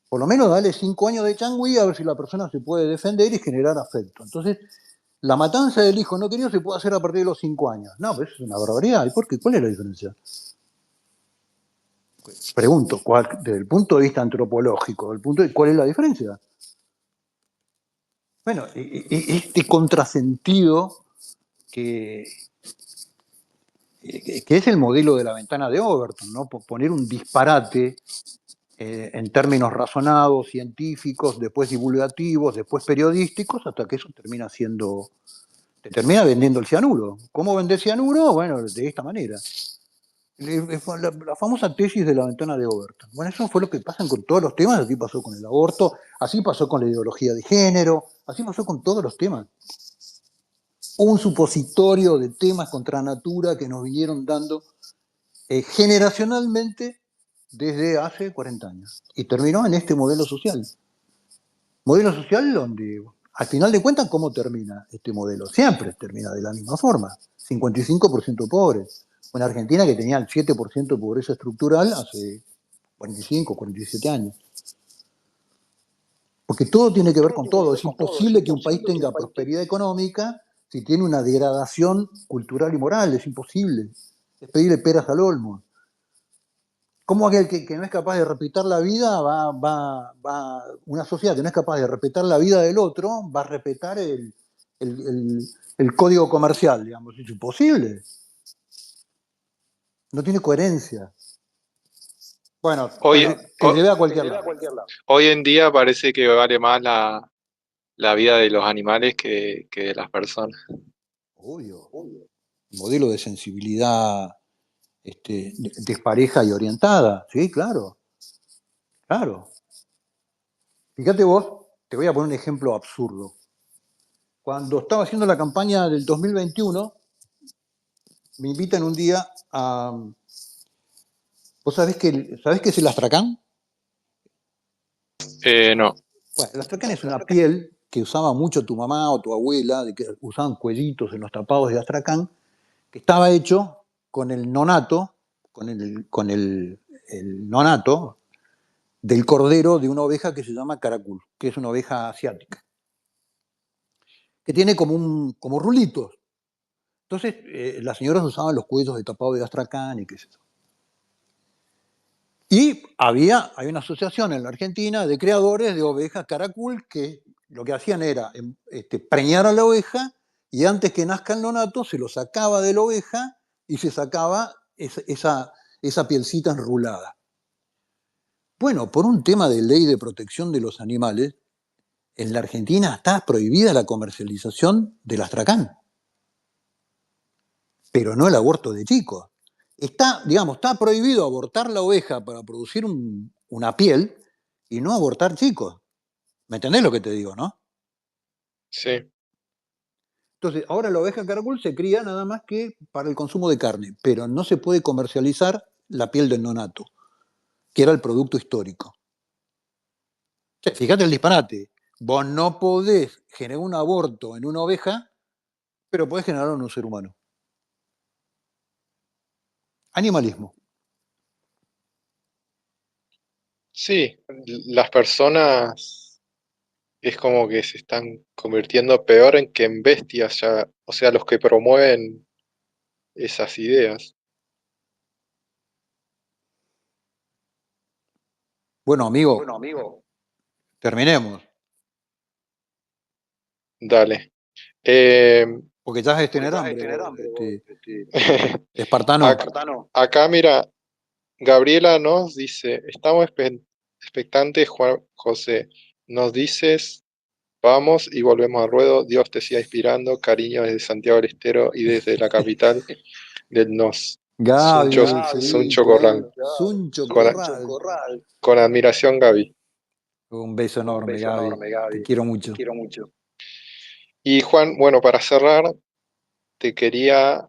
Por lo menos dale 5 años de changüí a ver si la persona se puede defender y generar afecto. Entonces, la matanza del hijo no querido se puede hacer a partir de los 5 años. No, pero eso es una barbaridad. ¿Y por qué? ¿Cuál es la diferencia? Pregunto, desde el punto de vista antropológico, ¿cuál es la diferencia? Bueno, este contrasentido que, que es el modelo de la ventana de Overton, ¿no? Poner un disparate en términos razonados, científicos, después divulgativos, después periodísticos, hasta que eso te termina vendiendo el cianuro. ¿Cómo vender cianuro? Bueno, de esta manera. La famosa tesis de la ventana de Overton. Bueno, eso fue lo que pasa con todos los temas, así pasó con el aborto, así pasó con la ideología de género, así pasó con todos los temas. Un supositorio de temas contra natura que nos vinieron dando generacionalmente desde hace 40 años. Y terminó en este modelo social. Modelo social donde, al final de cuentas, ¿cómo termina este modelo? Siempre termina de la misma forma. 55% pobres. Una Argentina que tenía el 7% de pobreza estructural hace 45, 47 años. Porque todo tiene que ver con todo. Es imposible que un país tenga prosperidad económica si tiene una degradación cultural y moral. Es imposible. Es pedirle peras al olmo. ¿Cómo aquel que no es capaz de respetar la vida una sociedad que no es capaz de respetar la vida del otro, va a respetar el código comercial, digamos? Es imposible. No tiene coherencia. Bueno, Hoy, que ho- lleve a cualquier lado. hoy en día parece que vale más la vida de los animales que de las personas. Obvio. Modelo de sensibilidad despareja y orientada. Sí, claro. Claro. Fíjate vos, te voy a poner un ejemplo absurdo. Cuando estaba haciendo la campaña del 2021, me invitan un día a... ¿Vos sabés qué es el astracán? No. Bueno, el astracán es una piel que usaba mucho tu mamá o tu abuela, de que usaban cuellitos en los tapados de astracán, que estaba hecho con el nonato, el nonato del cordero de una oveja que se llama caracul, que es una oveja asiática, que tiene como rulitos. Entonces, las señoras usaban los cuellos de tapado de astracán y qué sé yo. Y hay una asociación en la Argentina de creadores de ovejas caracul que lo que hacían era preñar a la oveja y antes que nazca el nonato se lo sacaba de la oveja y se sacaba esa pielcita enrulada. Bueno, por un tema de ley de protección de los animales, en la Argentina está prohibida la comercialización del astracán, pero no el aborto de chicos. Está prohibido abortar la oveja para producir una piel y no abortar chicos. ¿Me entendés lo que te digo, no? Sí. Entonces, ahora la oveja caracol se cría nada más que para el consumo de carne, pero no se puede comercializar la piel del nonato, que era el producto histórico. O sea, fíjate el disparate. Vos no podés generar un aborto en una oveja, pero podés generarlo en un ser humano. Animalismo. Sí, las personas es como que se están convirtiendo peor en que en bestias ya, o sea, los que promueven esas ideas. Bueno, amigo, terminemos, Dale. Eh, porque ya es tener hambre, vos, espartano. acá, acá, mira, Gabriela nos dice, estamos expectantes, Juan José. Nos dices, vamos y volvemos al ruedo. Dios te siga inspirando. Cariño desde Santiago del Estero y desde la capital del NOS. Suncho, Gaby, Suncho Federico, Corral. Suncho Con, Corral. con admiración, Gaby. Un beso enorme, Gaby. Te quiero mucho. Y Juan, bueno, para cerrar, te quería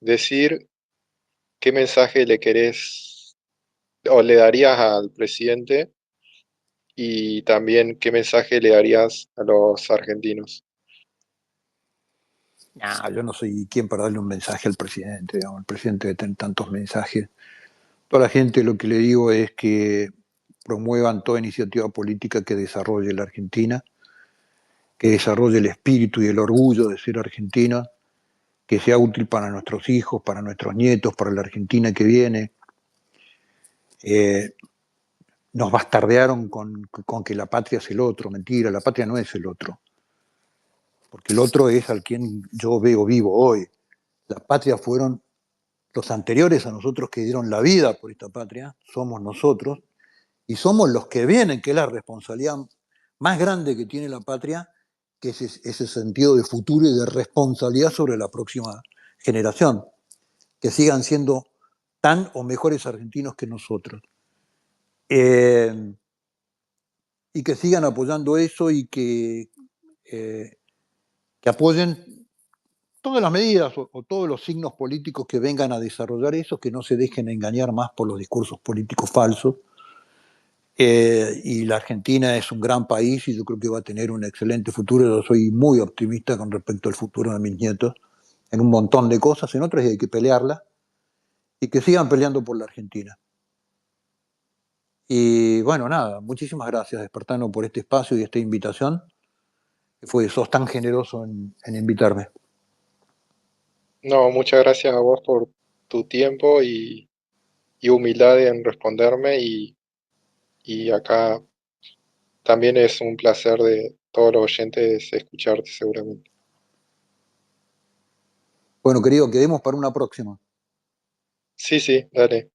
decir qué mensaje le querés o le darías al presidente y también qué mensaje le darías a los argentinos. Nah, yo no soy quien para darle un mensaje al presidente, digamos. El presidente debe tener tantos mensajes. Toda la gente lo que le digo es que promuevan toda iniciativa política que desarrolle la Argentina, que desarrolle el espíritu y el orgullo de ser argentina, que sea útil para nuestros hijos, para nuestros nietos, para la Argentina que viene. Nos bastardearon con que la patria es el otro. Mentira, la patria no es el otro. Porque el otro es al quien yo veo vivo hoy. La patria fueron los anteriores a nosotros que dieron la vida por esta patria, somos nosotros, y somos los que vienen, que es la responsabilidad más grande que tiene la patria, que es ese sentido de futuro y de responsabilidad sobre la próxima generación, que sigan siendo tan o mejores argentinos que nosotros. Y que sigan apoyando eso y que apoyen todas las medidas o todos los signos políticos que vengan a desarrollar eso, que no se dejen engañar más por los discursos políticos falsos. Y la Argentina es un gran país y yo creo que va a tener un excelente futuro. Yo soy muy optimista con respecto al futuro de mis nietos, en un montón de cosas, en otras hay que pelearla, y que sigan peleando por la Argentina. Y bueno, nada, muchísimas gracias, Espartano, por este espacio y esta invitación. Sos tan generoso en invitarme. No, muchas gracias a vos por tu tiempo y humildad en responderme y acá también es un placer de todos los oyentes escucharte seguramente. Bueno, querido, quedemos para una próxima. Sí, sí, dale.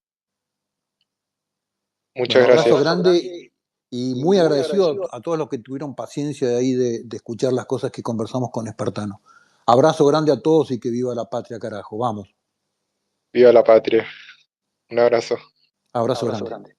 Muchas Bueno, abrazo gracias. grande y muy agradecido a todos los que tuvieron paciencia de ahí de escuchar las cosas que conversamos con Espartano. Abrazo grande a todos y que viva la patria, carajo. Vamos. Viva la patria. Un abrazo. Abrazo grande.